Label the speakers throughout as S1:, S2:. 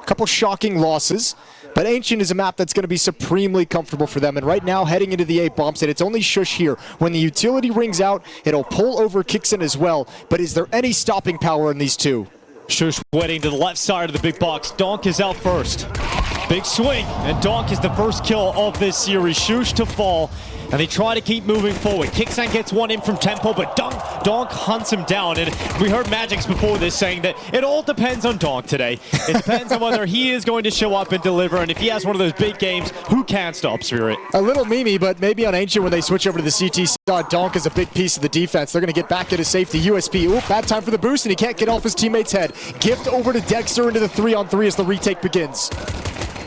S1: couple shocking losses, but Ancient is a map that's going to be supremely comfortable for them. And right now, heading into the 8 bumps, and it's only Shush here. When the utility rings out, it'll pull over Kixen as well. But is there any stopping power in these two?
S2: Shush waiting to the left side of the big box. Donk is out first. Big swing, and Donk is the first kill of this series. Shush to fall, and they try to keep moving forward. Kixen gets one in from tempo, but Donk hunts him down. And we heard Magix before this saying that it all depends on Donk today. It depends on whether he is going to show up and deliver, and if he has one of those big games, who can stop Spirit?
S1: A little memey, but maybe on Ancient when they switch over to the CT side, Donk is a big piece of the defense. They're going to get back into safety. USP, ooh, bad time for the boost, and he can't get off his teammate's head. Gift over to Dexter into the 3-on-3 as the retake begins.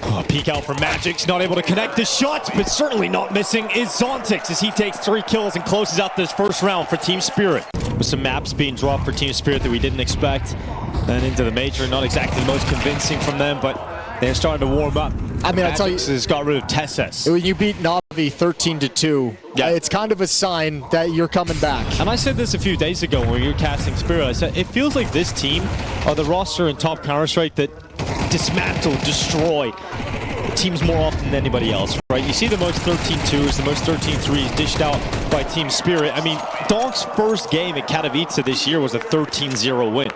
S2: Oh, peek out from Magix, not able to connect the shots, but certainly not missing is Zontix as he takes 3 kills and closes out this first round for Team Spirit. With some maps being dropped for Team Spirit that we didn't expect. Then into the major, not exactly the most convincing from them, but they're starting to warm up.
S1: I mean, I tell you,
S2: has got rid of Tesses.
S1: When you beat Navi 13-2,
S2: yeah,
S1: it's kind of a sign that you're coming back.
S2: And I said this a few days ago when we were casting Spirit. I said, it feels like this team are the roster in top Counter-Strike that dismantle, destroy teams more often than anybody else, right? You see the most 13-2s, the most 13-3s dished out by Team Spirit. I mean, Donk's first game at Katowice this year was a 13-0 win.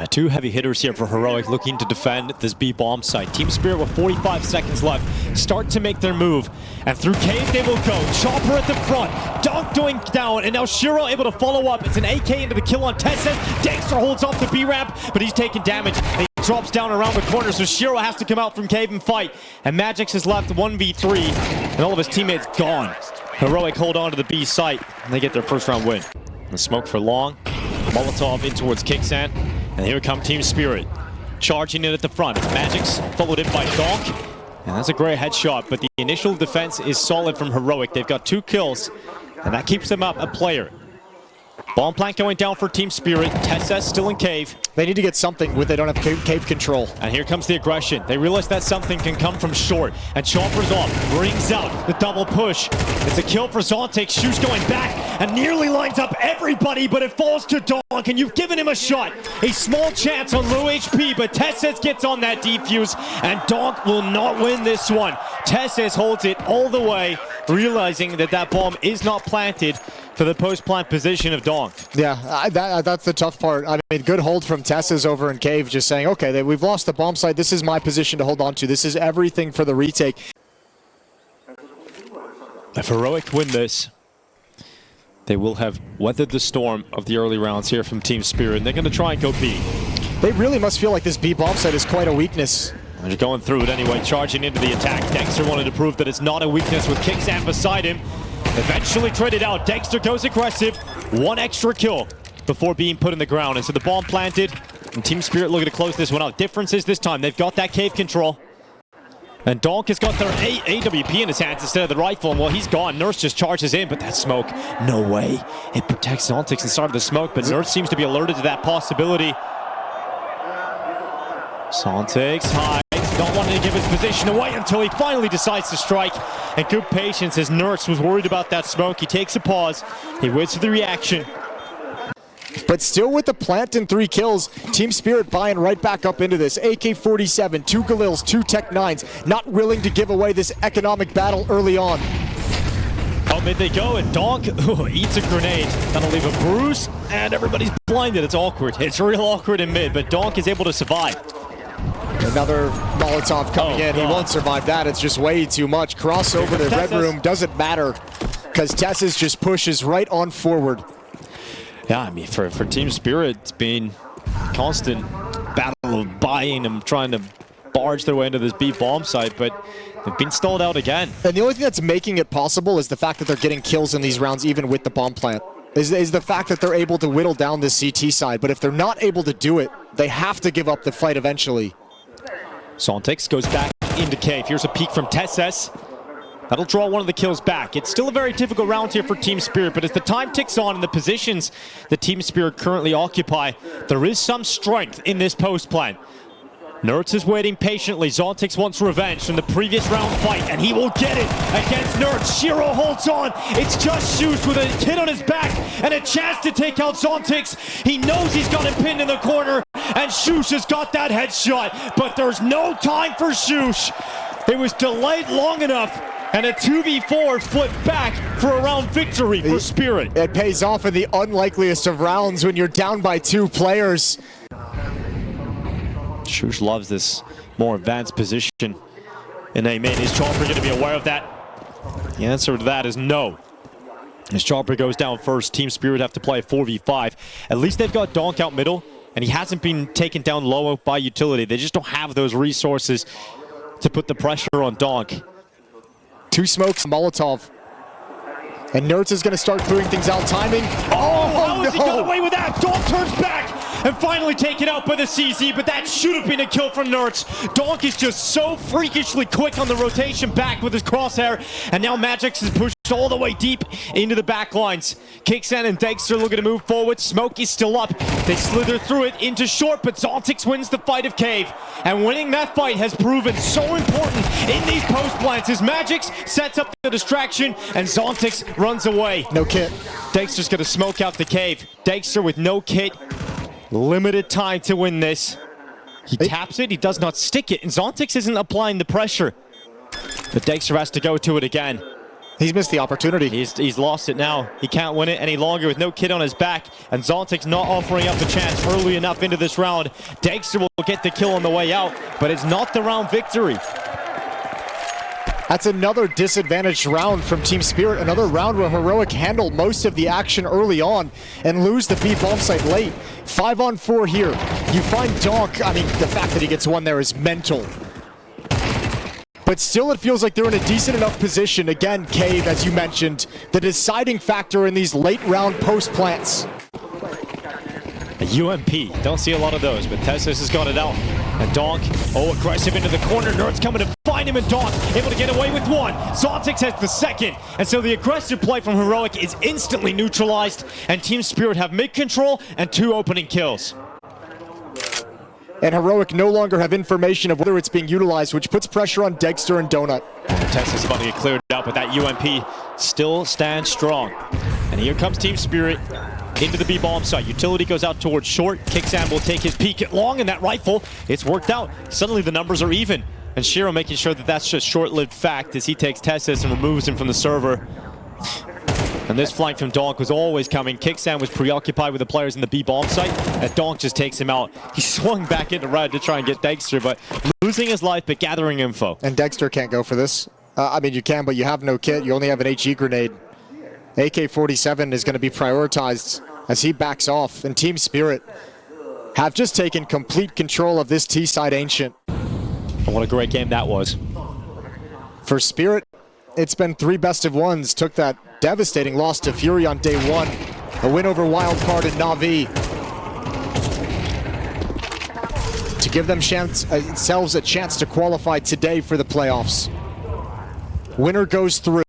S2: 2 heavy hitters here for Heroic looking to defend this B bomb site. Team Spirit with 45 seconds left start to make their move, and through cave they will go. Chopper at the front, Donk doing down, and now Shiro able to follow up. It's an AK into the kill on Tesses. Dexter holds off the B ramp, but he's taking damage. He drops down around the corner, so Shiro has to come out from cave and fight. And Magix is left 1v3, and all of his teammates gone. Heroic hold on to the B site, and they get their first round win. The smoke for long, Molotov in towards Kixen. And here come Team Spirit, charging in at the front. Magix followed in by Donk, and that's a great headshot, but the initial defense is solid from Heroic. They've got 2 kills, and that keeps them up a player. Bomb plant going down for Team Spirit. Tesses still in cave.
S1: They need to get something with they don't have cave control.
S2: And here comes the aggression. They realize that something can come from short. And Chopper's off, rings out the double push. It's a kill for Zontix. Shush going back and nearly lines up everybody, but it falls to Donk, and you've given him a shot. A small chance on low HP, but Tesses gets on that defuse, and Donk will not win this one. Tesses holds it all the way, realizing that that bomb is not planted for the post-plant position of Donk.
S1: Yeah, that's the tough part. I mean, good hold from Tesses over in cave, just saying, okay, we've lost the bomb site. This is my position to hold on to. This is everything for the retake.
S2: If Heroic win this, they will have weathered the storm of the early rounds here from Team Spirit, and they're going to try and go B.
S1: They really must feel like this B bomb site is quite a weakness.
S2: They're going through it anyway, charging into the attack. Dexter wanted to prove that it's not a weakness with Kixen beside him. Eventually traded out. Dexter goes aggressive. 1 extra kill before being put in the ground. And so the bomb planted. And Team Spirit looking to close this one out. Difference is this time they've got that cave control. And Donk has got their AWP in his hands instead of the rifle. And well, he's gone. Nurse just charges in, but that smoke, no way. It protects Zontix inside of the smoke, but Nurse seems to be alerted to that possibility. Zontix hides. Don't want to give his position away until he finally decides to strike. And good patience as Nurse was worried about that smoke. He takes a pause. He waits for the reaction.
S1: But still with the plant and 3 kills, Team Spirit buying right back up into this. AK-47, 2 Galils, 2 Tech-9s, not willing to give away this economic battle early on.
S2: Oh, mid they go, and Donk eats a grenade. That'll leave a bruise, and everybody's blinded. It's awkward. It's real awkward in mid, but Donk is able to survive.
S1: Another Molotov coming in. He won't survive that. It's just way too much. Crossover to Red Room doesn't matter because Tesses just pushes right on forward.
S2: Yeah, I mean, for Team Spirit, it's been constant battle of buying and trying to barge their way into this B bomb site, but they've been stalled out again.
S1: And the only thing that's making it possible is the fact that they're getting kills in these rounds even with the bomb plant. Is the fact that they're able to whittle down this CT side. But if they're not able to do it, they have to give up the fight eventually.
S2: Zontix goes back into cave. Here's a peek from Tesses. That'll draw one of the kills back. It's still a very difficult round here for Team Spirit, but as the time ticks on and the positions that Team Spirit currently occupy, there is some strength in this post plan. Nerds is waiting patiently. Zontix wants revenge from the previous round fight, and he will get it against Nerds. Shiro holds on. It's just Shush with a hit on his back and a chance to take out Zontix. He knows he's got him pinned in the corner, Shush has got that headshot, but there's no time for Shush. It was delayed long enough, and a 2v4 flipped back for a round victory for Spirit.
S1: It pays off in the unlikeliest of rounds when you're down by 2 players.
S2: Shush loves this more advanced position in A main. Is Chopper going to be aware of that? The answer to that is no. As Chopper goes down first, Team Spirit have to play a 4v5. At least they've got Donk out middle, and he hasn't been taken down low by utility. They just don't have those resources to put the pressure on Donk.
S1: 2 smokes, Molotov. And Nertz is going to start clearing things out. Timing. Oh,
S2: how has he got away with that? Donk turns back and finally taken out by the CZ, but that should have been a kill from Nertz. Donk is just so freakishly quick on the rotation back with his crosshair, and now Magix is pushed all the way deep into the back lines. Kixan and Dexter looking to move forward. Smoke is still up. They slither through it into short, but Zontix wins the fight of Cave. And winning that fight has proven so important in these post plants as Magix sets up the distraction and Zontix runs away.
S1: No kit.
S2: Dexter's gonna smoke out the Cave. Dexter with no kit. Limited time to win this. He taps it, he does not stick it, and Zontix isn't applying the pressure. But Dexter has to go to it again.
S1: He's missed the opportunity.
S2: He's lost it now. He can't win it any longer with no kid on his back, and Zontix not offering up the chance early enough into this round. Dexter will get the kill on the way out, but it's not the round victory.
S1: That's another disadvantaged round from Team Spirit. Another round where Heroic handled most of the action early on and lose the B bomb site late. 5-on-4 here. You find Donk, I mean, the fact that he gets one there is mental. But still, it feels like they're in a decent enough position. Again, Cave, as you mentioned, the deciding factor in these late round post plants.
S2: A UMP, don't see a lot of those, but Tessus has got it out. And Donk, aggressive into the corner. Nertz coming to find him, and Donk able to get away with one. Zontix has the second, and so the aggressive play from Heroic is instantly neutralized, and Team Spirit have mid control and 2 opening kills.
S1: And Heroic no longer have information of whether it's being utilized, which puts pressure on Dexter and Donut.
S2: Tessus about to get cleared out, but that UMP still stands strong. And here comes Team Spirit into the B bomb site. Utility goes out towards short. Kixan will take his peek at long, and that rifle, it's worked out. Suddenly the numbers are even. And Shiro making sure that that's just short-lived fact as he takes Tessus and removes him from the server. And this flank from Donk was always coming. Kixan was preoccupied with the players in the B bomb site, and Donk just takes him out. He swung back into red to try and get Dexter, but losing his life, but gathering info.
S1: And Dexter can't go for this. I mean, you can, but you have no kit. You only have an HE grenade. AK-47 is going to be prioritized as he backs off, and Team Spirit have just taken complete control of this T-side Ancient.
S2: And what a great game that was.
S1: For Spirit, it's been 3 best-of-1s. Took that devastating loss to FURIA on day 1. A win over Wildcard and Na'Vi. To give themselves a chance to qualify today for the playoffs. Winner goes through.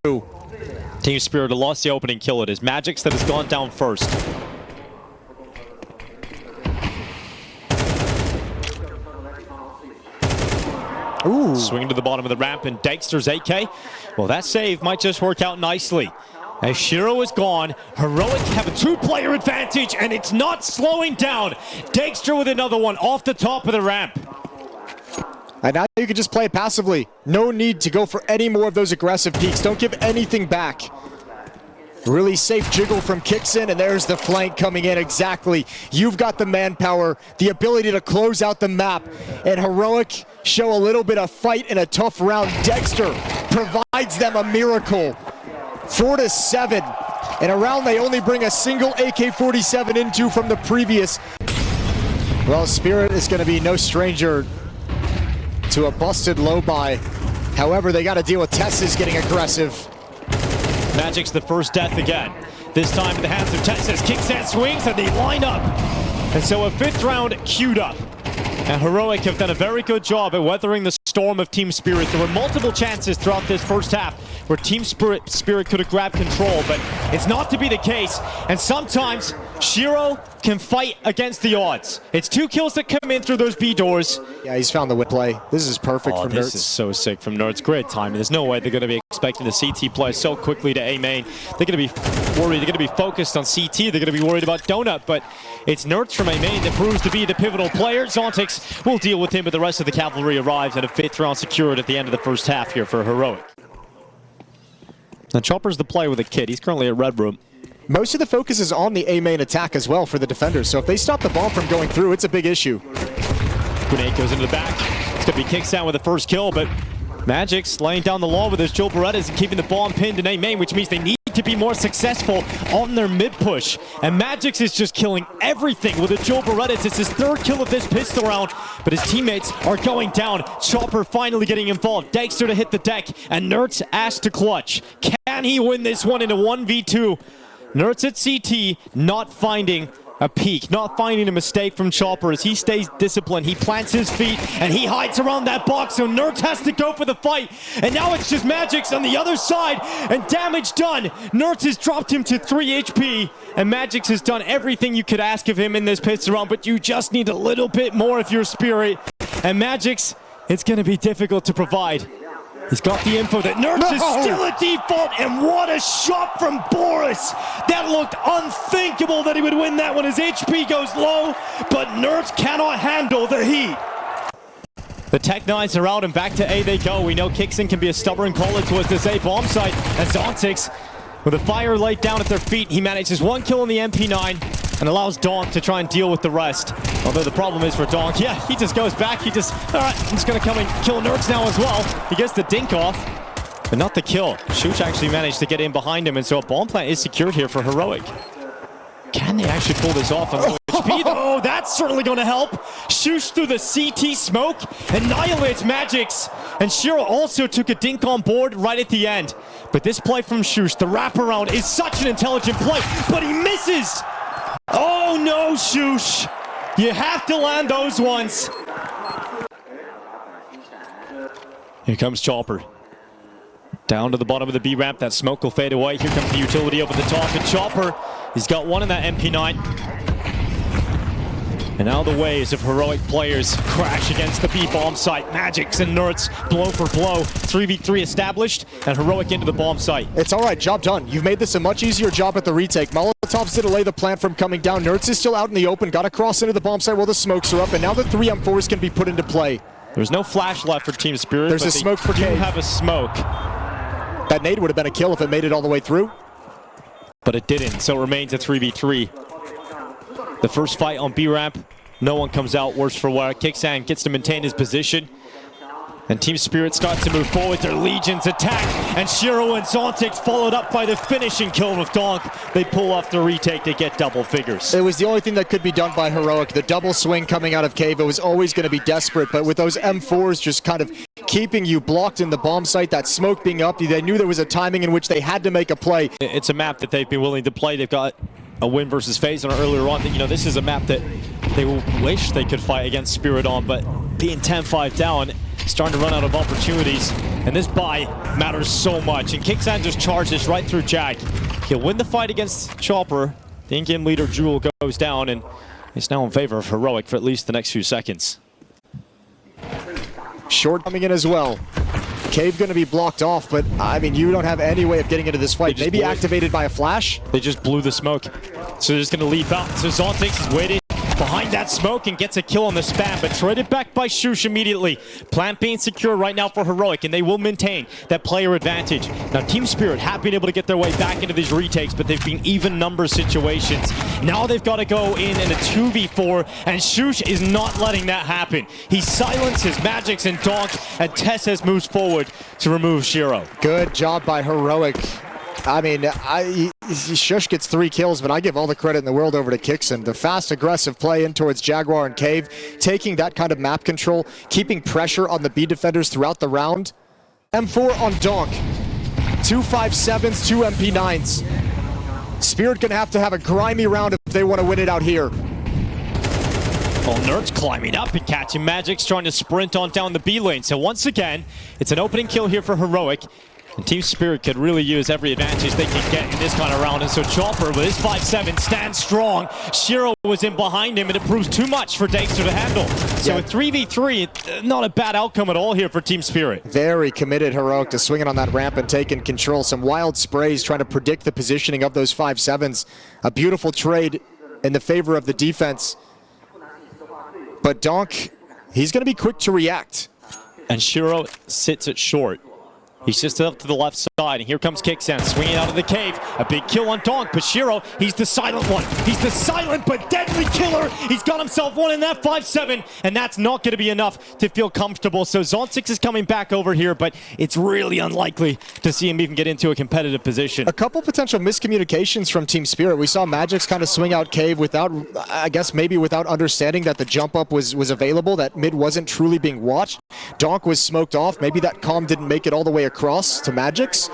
S2: Team Spirit lost the opening kill. It is Magix that has gone down first.
S1: Ooh.
S2: Swing to the bottom of the ramp, and Dexter's AK. Well, that save might just work out nicely. As Shiro is gone, Heroic have a 2-player advantage, and it's not slowing down. Dexter with another one off the top of the ramp.
S1: And now you can just play it passively. No need to go for any more of those aggressive peaks. Don't give anything back. Really safe jiggle from Kixan, and there's the flank coming in exactly. You've got the manpower, the ability to close out the map, and Heroic show a little bit of fight in a tough round. Dexter provides them a miracle. 4-7. In a round they only bring a single AK-47 into from the previous. Well, Spirit is going to be no stranger to a busted low buy. However, they got to deal with Tessus getting aggressive.
S2: Magic's the first death again. This time in the hands of Tessus. Kixan swings and they line up. And so a 5th round queued up. And Heroic have done a very good job at weathering the storm of Team Spirit. There were multiple chances throughout this first half where Team Spirit could have grabbed control, but it's not to be the case. And sometimes Shiro can fight against the odds. It's 2 kills that come in through those B doors.
S1: Yeah, he's found the whip play. This is perfect from
S2: This
S1: Nerds.
S2: is so sick from Nerds. Great timing. There's no way they're going to be expecting the CT play so quickly to A main. They're going to be worried. They're going to be focused on CT. They're going to be worried about Donut, but it's Nerds from A main that proves to be the pivotal player. Zontix will deal with him, but the rest of the cavalry arrives and a 5th round secured at the end of the first half here for Heroic. Now Chopper's the player with a kid. He's currently at Red Room.
S1: Most of the focus is on the A main attack as well for the defenders, so if they stop the bomb from going through, it's a big issue.
S2: Grenade goes into the back. It's going to be Kicksound with the first kill, but Magic's laying down the law with his Joe Berettas and keeping the bomb pinned in A main, which means they need to be more successful on their mid push. And Magic's is just killing everything with a Joe Berettas. It's his 3rd kill of this pistol round, but his teammates are going down. Chopper finally getting involved. Dexter to hit the deck, and Nerds asked to clutch. Can he win this one in a 1v2? Nerds at CT not finding a peak, not finding a mistake from Chopper as he stays disciplined. He plants his feet and he hides around that box, so Nerds has to go for the fight. And now it's just Magic's on the other side and damage done. Nerds has dropped him to 3 HP and Magic's has done everything you could ask of him in this pistol round, but you just need a little bit more if you're Spirit. And Magic's, it's going to be difficult to provide. He's got the info that Nerds is still at default, and what a shot from Boris! That looked unthinkable that he would win that when his HP goes low, but Nerds cannot handle the heat. The Tech-9s are out and back to A they go. We know Kixon can be a stubborn caller towards this A bomb site, and Zontix, with a fire laid down at their feet, he manages 1 kill on the MP9 and allows Donk to try and deal with the rest. Although the problem is for Donk, yeah, he just goes back. He just, all right, I'm just going to come and kill Nerds now as well. He gets the dink off, but not the kill. Shush actually managed to get in behind him, and so a bomb plant is secured here for Heroic. Can they actually pull this off on low HP? Oh, that's certainly going to help. Shush through the CT smoke, annihilates Magic's, and Shiro also took a dink on board right at the end. But this play from Shush, the wraparound, is such an intelligent play, but he misses! Oh no, Shush! You have to land those ones. Here comes Chopper. Down to the bottom of the B ramp, that smoke will fade away. Here comes the utility over the top, and Chopper, he's got one in that MP9. And now the waves of Heroic players crash against the B bomb site. Magic's and Nerds blow for blow. 3v3 established, and Heroic into the bomb site.
S1: It's all right, job done. You've made this a much easier job at the retake. Molotovs to delay the plant from coming down. Nerds is still out in the open, got to cross into the bomb site while the smokes are up, and now the 3 M4s can be put into play.
S2: There's no flash left for Team Spirit.
S1: There's a smoke for Cave.
S2: They do have a smoke.
S1: That nade would have been a kill if it made it all the way through.
S2: But it didn't, so it remains a 3v3. The first fight on B ramp, no one comes out worse for wear. Kicksan gets to maintain his position. And Team Spirit starts to move forward. Their Legions attack, and Shiro and Zontix followed up by the finishing kill with Donk. They pull off the retake, they get double figures.
S1: It was the only thing that could be done by Heroic. The double swing coming out of Cave, it was always going to be desperate, but with those M4s just kind of keeping you blocked in the bomb site, that smoke being up, they knew there was a timing in which they had to make a play.
S2: It's a map that they've been willing to play. They've got a win versus FaZe on earlier on. You know, this is a map that they wish they could fight against Spirit on, but being 10-5 down, starting to run out of opportunities, and this buy matters so much. And Kicksan just charges right through Jag. He'll win the fight against Chopper. The in-game leader Jewel goes down, and it's now in favor of Heroic for at least the next few seconds.
S1: Short coming in as well. Cave going to be blocked off, but I mean, you don't have any way of getting into this fight. Maybe activated by a flash?
S2: They just blew the smoke. So they're just going to leap out. So Zontix is waiting behind that smoke and gets a kill on the spam, but traded back by Shush immediately. Plant being secure right now for Heroic, and they will maintain that player advantage. Now Team Spirit have been able to get their way back into these retakes, but they've been even number situations. Now they've got to go in a 2v4, and Shush is not letting that happen. He silences Magic's and Donk, and Tess moves forward to remove Shiro.
S1: Good job by Heroic. I mean, Shush gets 3 kills, but I give all the credit in the world over to Kickson. The fast, aggressive play in towards Jaguar and Cave, taking that kind of map control, keeping pressure on the B defenders throughout the round. M4 on Donk. 2 5.7s, 2 MP9s. Spirit gonna have to have a grimy round if they want to win it out here.
S2: Well, Nerds climbing up and catching Magic's trying to sprint on down the B lane. So once again, it's an opening kill here for Heroic. And Team Spirit could really use every advantage they can get in this kind of round. And so Chopper with his 5-7 stands strong. Shiro was in behind him, and it proves too much for Dexter to handle. So with 3v3, not a bad outcome at all here for Team Spirit.
S1: Very committed Heroic to swinging on that ramp and taking control. Some wild sprays trying to predict the positioning of those 5-7s. A beautiful trade in the favor of the defense. But Donk, he's going to be quick to react.
S2: And Shiro sits it short. He's just up to the left side, and here comes Kixan swinging out of the cave. A big kill on Donk, but Shiro, he's the silent one. He's the silent but deadly killer. He's got himself one in that 5-7, and that's not going to be enough to feel comfortable. So Zontix is coming back over here, but it's really unlikely to see him even get into a competitive position.
S1: A couple potential miscommunications from Team Spirit. We saw Magix kind of swing out cave without, I guess maybe without understanding that the jump up was available, that mid wasn't truly being watched. Donk was smoked off. Maybe that comm didn't make it all the way across to Magix.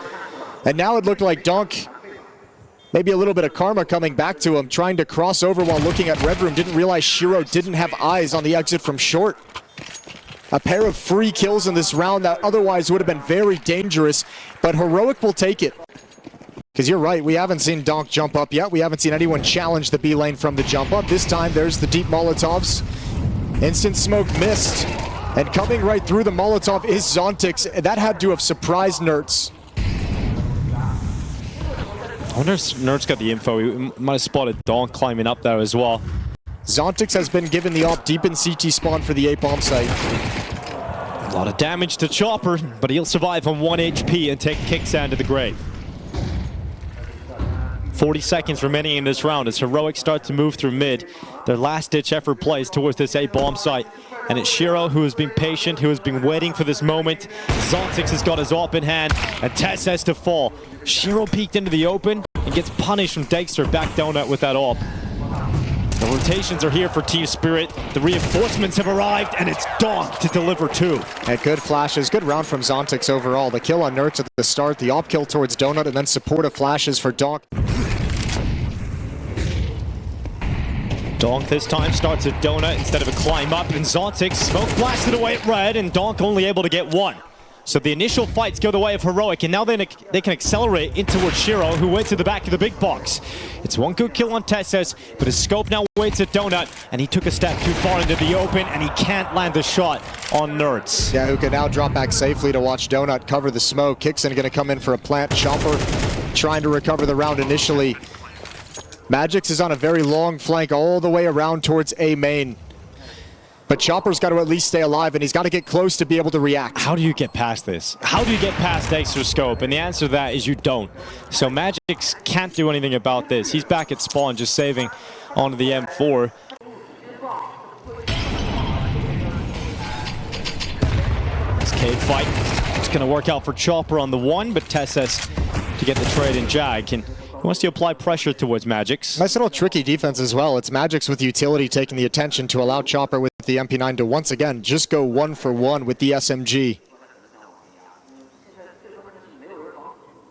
S1: And now it looked like Donk, maybe a little bit of karma coming back to him, trying to cross over while looking at Red Room. Didn't realize Shiro didn't have eyes on the exit from short. A pair of free kills in this round that otherwise would have been very dangerous, but Heroic will take it. Because you're right, we haven't seen Donk jump up yet. We haven't seen anyone challenge the B lane from the jump up. This time there's the deep Molotovs. Instant smoke missed. And coming right through the Molotov is Zontix. That had to have surprised Nerds.
S2: I wonder if Nerds got the info. He might have spotted Donk climbing up there as well.
S1: Zontix has been given the op deep in CT spawn for the A-bomb site.
S2: A lot of damage to Chopper, but he'll survive on 1 HP and take Kixan to the grave. 40 seconds remaining in this round as Heroic start to move through mid. Their last-ditch effort plays towards this A-bomb site. And it's Shiro who has been patient, who has been waiting for this moment. Zontix has got his op in hand, and Tess has to fall. Shiro peeked into the open and gets punished from Dexter back donut with that op. The rotations are here for Team Spirit. The reinforcements have arrived, and it's Donk to deliver two.
S1: And good flashes, good round from Zontix overall. The kill on Nerds at the start, the op kill towards Donut, and then supportive flashes for Donk.
S2: Donk this time starts a donut instead of a climb up, and Zontix smoke blasted away at red, and Donk only able to get one. So the initial fights go the way of Heroic, and now they can accelerate in towards Shiro, who went to the back of the big box. It's one good kill on Tesses, but his scope now waits at Donut, and he took a step too far into the open, and he can't land the shot on Nerds.
S1: Yeah, who can now drop back safely to watch Donut cover the smoke. Kixan gonna come in for a plant. Chopper trying to recover the round initially. Magix is on a very long flank all the way around towards A main. But Chopper's got to at least stay alive, and he's got to get close to be able to react.
S2: How do you get past this? How do you get past Dexter's scope? And the answer to that is you don't. So Magix can't do anything about this. He's back at spawn, just saving onto the M4. This cave fight, it's going to work out for Chopper on the one, but Tesses to get the trade in Jag. And he wants to apply pressure towards Magix.
S1: Nice little tricky defense as well. It's Magix with utility taking the attention to allow Chopper with the MP9 to once again just go 1-for-1 with the SMG.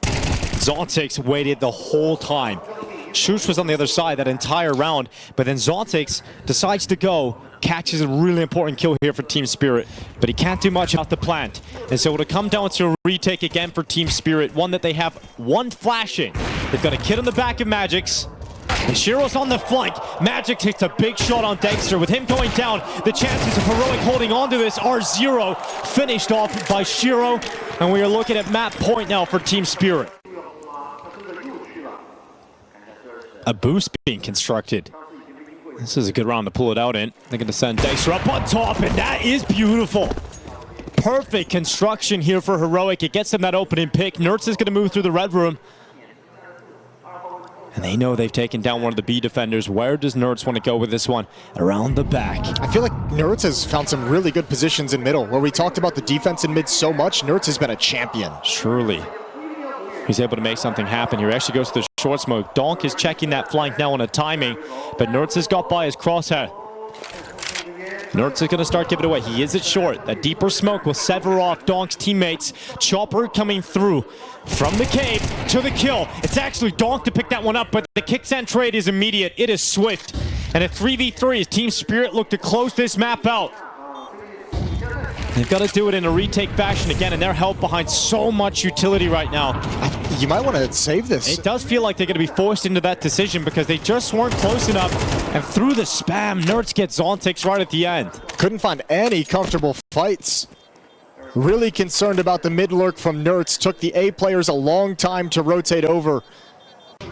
S2: Zontix waited the whole time. Shush was on the other side that entire round, but then Zontix decides to go, catches a really important kill here for Team Spirit, but he can't do much off the plant. And so it'll come down to a retake again for Team Spirit, one that they have one flashing. They've got a kid on the back of Magix, and Shiro's on the flank. Magix hits a big shot on Dexter. With him going down, the chances of Heroic holding on to this are 0. Finished off by Shiro, and we are looking at map point now for Team Spirit. A boost being constructed. This is a good round to pull it out in. They're going to send Dexter up on top, and that is beautiful. Perfect construction here for Heroic. It gets them that opening pick. Nerds is going to move through the red room. And they know they've taken down one of the B defenders. Where does Nerds want to go with this one? Around the back.
S1: I feel like Nerds has found some really good positions in middle. Where we talked about the defense in mid so much, Nerds has been a champion.
S2: Surely. He's able to make something happen here. He actually goes to the short smoke. Donk is checking that flank now on a timing, but Nerds has got by his crosshair. Nerds is going to start giving it away. He is at short. That deeper smoke will sever off Donk's teammates. Chopper coming through from the cave to the kill. It's actually Donk to pick that one up, but the Kixan trade is immediate. It is swift. And a 3v3 as Team Spirit look to close this map out. They've got to do it in a retake fashion again, and they're held behind so much utility right now.
S1: You might want to save this.
S2: It does feel like they're going to be forced into that decision because they just weren't close enough. And through the spam, Nerds gets Zontix right at the end.
S1: Couldn't find any comfortable fights. Really concerned about the mid lurk from Nerds. Took the A players a long time to rotate over.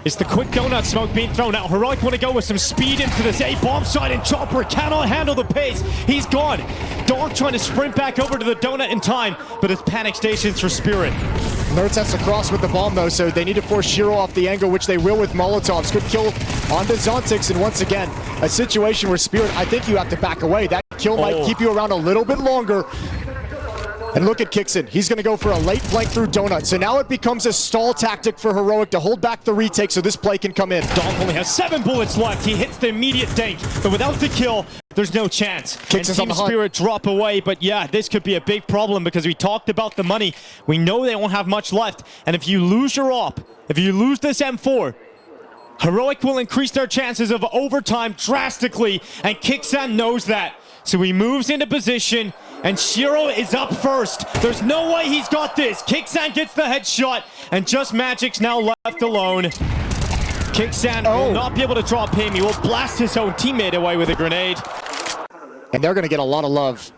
S2: It's the quick donut smoke being thrown out. Heroic want to go with some speed into this A bomb side, and Chopper cannot handle the pace. He's gone. Donk trying to sprint back over to the donut in time, but it's panic stations for Spirit.
S1: Nerds has to cross with the bomb though, so they need to force Shiro off the angle, which they will with Molotovs. Good kill onto Zontix, and once again, a situation where Spirit, I think you have to back away. That kill might keep you around a little bit longer. And look at Kixon. He's going to go for a late flank through Donut. So now it becomes a stall tactic for Heroic to hold back the retake so this play can come in.
S2: Donk only has 7 bullets left. He hits the immediate dank, but without the kill, there's no chance.
S1: Kixon's
S2: and Team Spirit drop away, but yeah, this could be a big problem because we talked about the money. We know they won't have much left, and if you lose your op, if you lose this M4, Heroic will increase their chances of overtime drastically, and Kixan knows that. So he moves into position, and Shiro is up first. There's no way he's got this. Kixan gets the headshot, and Just Magic's now left alone. Kixan will not be able to drop him. He will blast his own teammate away with a grenade.
S1: And they're going to get a lot of love.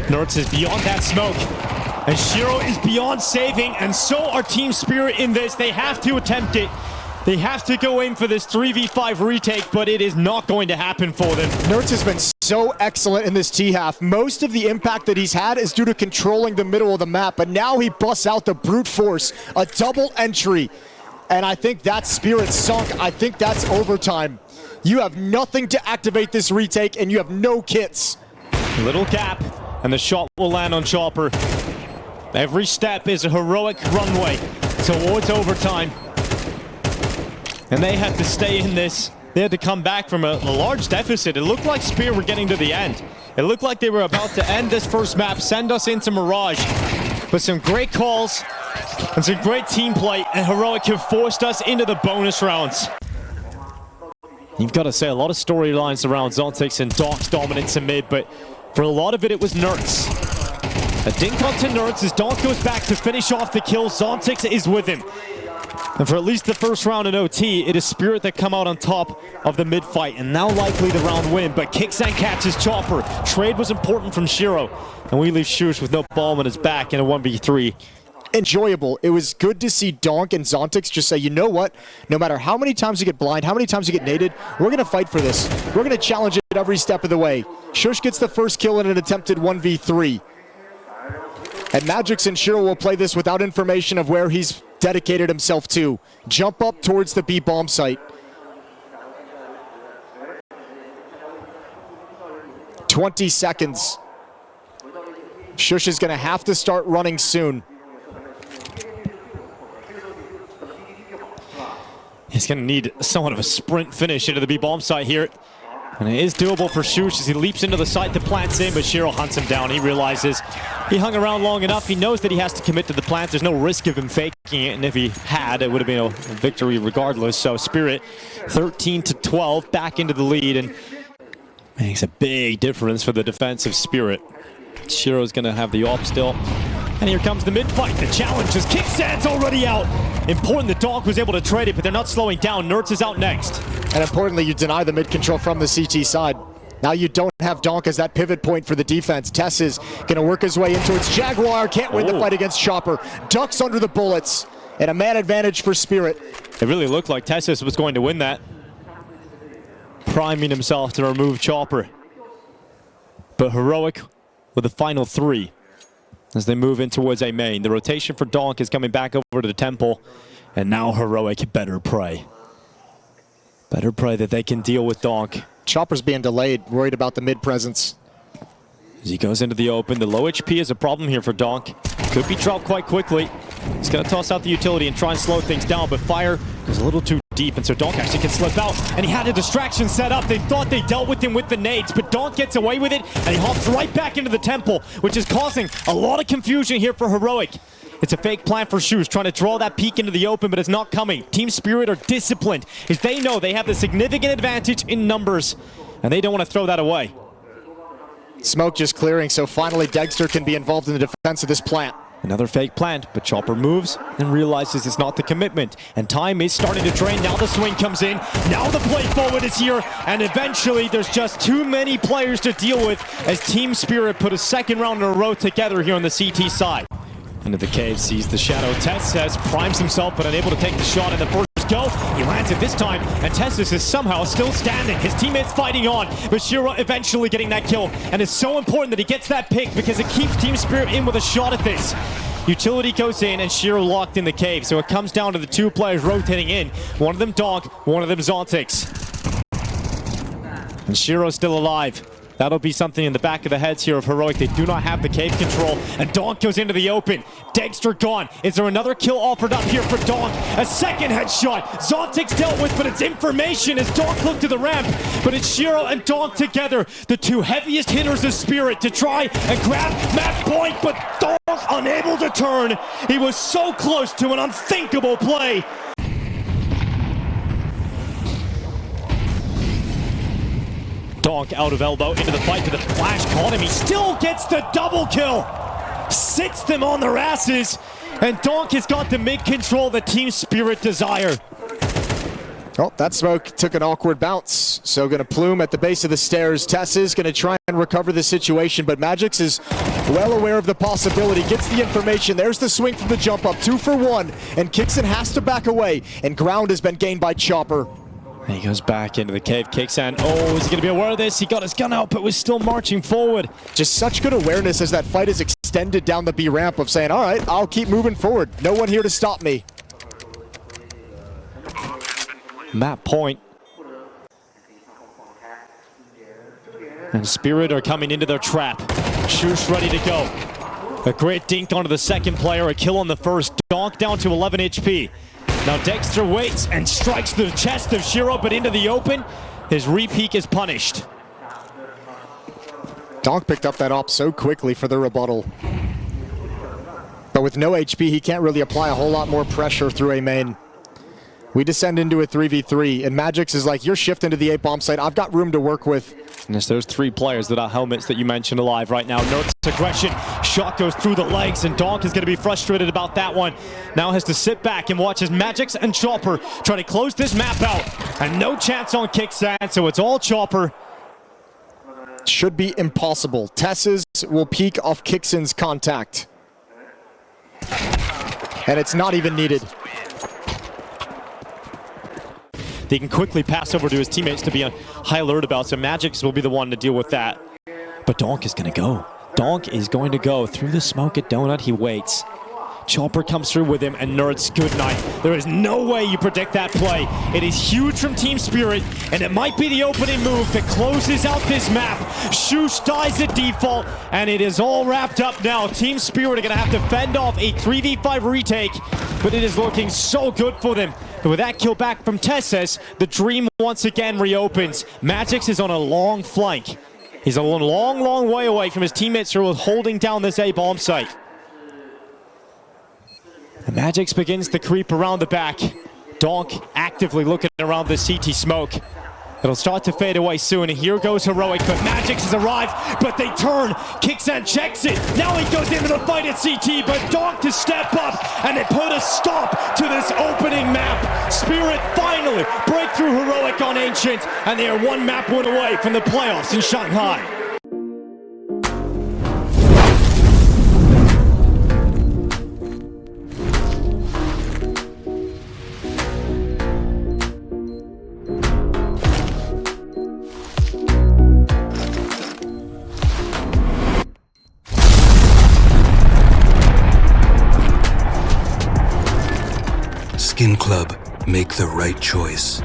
S2: Nerds is beyond that smoke. And Shiro is beyond saving, and so are Team Spirit in this. They have to attempt it. They have to go in for this 3v5 retake, but it is not going to happen for them.
S1: Nerds has been so excellent in this T-half. Most of the impact that he's had is due to controlling the middle of the map, but now he busts out the brute force, a double entry. And I think that's Spirit sunk. I think that's overtime. You have nothing to activate this retake, and you have no kits.
S2: Little gap, and the shot will land on Chopper. Every step is a heroic runway towards overtime. And they had to stay in this. They had to come back from a large deficit. It looked like Spear were getting to the end. It looked like they were about to end this first map, send us into Mirage. But some great calls and some great team play, and Heroic have forced us into the bonus rounds. You've got to say, a lot of storylines around Zontix and Donk's dominance in mid, but for a lot of it, it was Nerds. A dink onto Nerds as Donk goes back to finish off the kill. Zontix is with him. And for at least the first round in OT, it is Spirit that come out on top of the mid fight, and now likely the round win. But Kixan catches Chopper. Trade was important from Shiro, and we leave Shush with no ball on his back in a 1v3.
S1: Enjoyable. It was good to see Donk and Zontix just say, you know what? No matter how many times you get blind, how many times you get naded, we're going to fight for this. We're going to challenge it every step of the way. Shush gets the first kill in an attempted 1v3. And Magix and Shiro will play this without information of where he's dedicated himself to. Jump up towards the B bomb site. 20 seconds. Shush is going to have to start running soon.
S2: He's going to need somewhat of a sprint finish into the B bomb site here. And it is doable for Shush as he leaps into the site to plant in, but Shiro hunts him down. He realizes he hung around long enough. He knows that he has to commit to the plant. There's no risk of him faking it, and if he had, it would have been a victory regardless. So Spirit, 13-12, back into the lead, and makes a big difference for the defensive Spirit. Shiro's going to have the op still. And here comes the mid-fight. The challenge is Kixan's already out. Important that Donk was able to trade it, but they're not slowing down. Nerds is out next.
S1: And importantly, you deny the mid-control from the CT side. Now you don't have Donk as that pivot point for the defense. Tess is going to work his way into it. Jaguar can't win the fight against Chopper. Ducks under the bullets. And a man advantage for Spirit.
S2: It really looked like Tessus was going to win that. Priming himself to remove Chopper. But Heroic with the final 3. As they move in towards A main. The rotation for Donk is coming back over to the temple. And now Heroic better pray. Better pray that they can deal with Donk.
S1: Chopper's being delayed, worried about the mid presence.
S2: As he goes into the open, the low HP is a problem here for Donk. Could be dropped quite quickly. He's going to toss out the utility and try and slow things down, but fire goes a little too deep, and so Donk actually can slip out, and he had a distraction set up. They thought they dealt with him with the nades, but Donk gets away with it, and he hops right back into the temple, which is causing a lot of confusion here for Heroic. It's a fake plan for Shoes, trying to draw that peek into the open, but it's not coming. Team Spirit are disciplined, as they know they have the significant advantage in numbers. and they don't want to throw that away.
S1: Smoke just clearing, so finally Dexter can be involved in the defense of this plant.
S2: Another fake plant, but Chopper moves and realizes it's not the commitment. And time is starting to drain. Now the swing comes in. Now the play forward is here. And eventually there's just too many players to deal with as Team Spirit put a second round in a row together here on the CT side. Into the cave, sees the shadow. Tessus primes himself, but unable to take the shot in the first go. He lands it this time, and Tessus is somehow still standing. His teammates fighting on, but Shiro eventually getting that kill. And it's so important that he gets that pick because it keeps Team Spirit in with a shot at this. Utility goes in, and Shiro locked in the cave. So it comes down to the two players rotating in. One of them Donk, one of them Zontix. And Shiro's still alive. That'll be something in the back of the heads here of Heroic. They do not have the cave control, and Donk goes into the open. Dexter gone. Is there another kill offered up here for Donk? A second headshot. Zontix dealt with, but it's information as Donk looked to the ramp. But it's Shiro and Donk together, the two heaviest hitters of Spirit, to try and grab match point, but Donk unable to turn. He was so close to an unthinkable play. Donk out of elbow into the fight, but the flash caught him. He still gets the double kill. Sits them on their asses. And Donk has got the mid-control that Team Spirit desire.
S1: Oh, that smoke took an awkward bounce. So going to plume at the base of the stairs. Tess is going to try and recover the situation, but Magix is well aware of the possibility. Gets the information. There's the swing from the jump up. 2 for 1. And Kixon has to back away. And ground has been gained by Chopper.
S2: He goes back into the cave, kicks in. Oh, is he going to be aware of this? He got his gun out, but was still marching forward.
S1: Just such good awareness as that fight is extended down the B ramp of saying, all right, I'll keep moving forward. No one here to stop me.
S2: Map point. And Spirit are coming into their trap. Shush ready to go. A great dink onto the second player, a kill on the first. Donk down to 11 HP. Now Dexter waits and strikes the chest of Shiro, but into the open. His re-peek is punished.
S1: Donk picked up that op so quickly for the rebuttal. But with no HP, he can't really apply a whole lot more pressure through A main. We descend into a 3v3, and Magix is like, you're shifting to the A bomb site. I've got room to work with.
S2: And there's those three players that are helmets that you mentioned alive right now. Nerf's aggression, shot goes through the legs, and Donk is going to be frustrated about that one. Now has to sit back and watch as Magix and Chopper try to close this map out. And no chance on Kickstand, so it's all Chopper.
S1: Should be impossible. Tess's will peek off Kixon's contact. And it's not even needed.
S2: They can quickly pass over to his teammates to be on high alert about, so Magix will be the one to deal with that. But Donk is going to go. Donk is going to go through the smoke at Donut. He waits. Chopper comes through with him, and Nerds, good night. There is no way you predict that play. It is huge from Team Spirit, and it might be the opening move that closes out this map. Shush dies at default, and it is all wrapped up now. Team Spirit are going to have to fend off a 3v5 retake, but it is looking so good for them. But with that kill back from Tessus, the dream once again reopens. Magix is on a long flank. He's a long way away from his teammates who are holding down this A bomb site. And Magix begins to creep around the back. Donk actively looking around the CT smoke. It'll start to fade away soon, and here goes Heroic, but Magix has arrived, but they turn. Kicks and checks it. Now he goes into the fight at CT, but Donk to step up, and they put a stop to this opening map. Spirit finally break through Heroic on Ancient, and they are one map win away from the playoffs in Shanghai.
S3: Skin Club, make the right choice.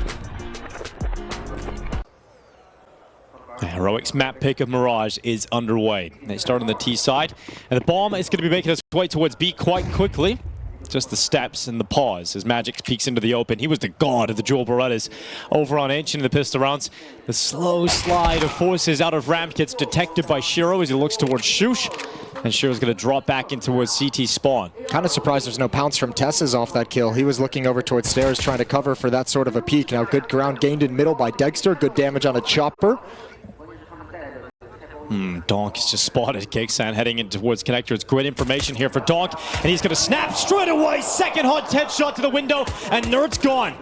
S2: Heroic's map pick of Mirage is underway. They start on the T side, and the bomb is going to be making its way towards B quite quickly. Just the steps and the pause as Magix peeks into the open. He was the god of the dual Berettas over on Ancient in the pistol rounds. The slow slide of forces out of ramp gets detected by Shiro as he looks towards Shush. And Shiro's going to drop back into his CT spawn.
S1: Kind of surprised there's no pounce from Tess's off that kill. He was looking over towards stairs trying to cover for that sort of a peek. Now good ground gained in middle by Dexter. Good damage on a chopper.
S2: Donk is just spotted. Kixan heading in towards connector. It's great information here for Donk. And he's going to snap straight away. Second hot headshot to the window. And Nerd's gone.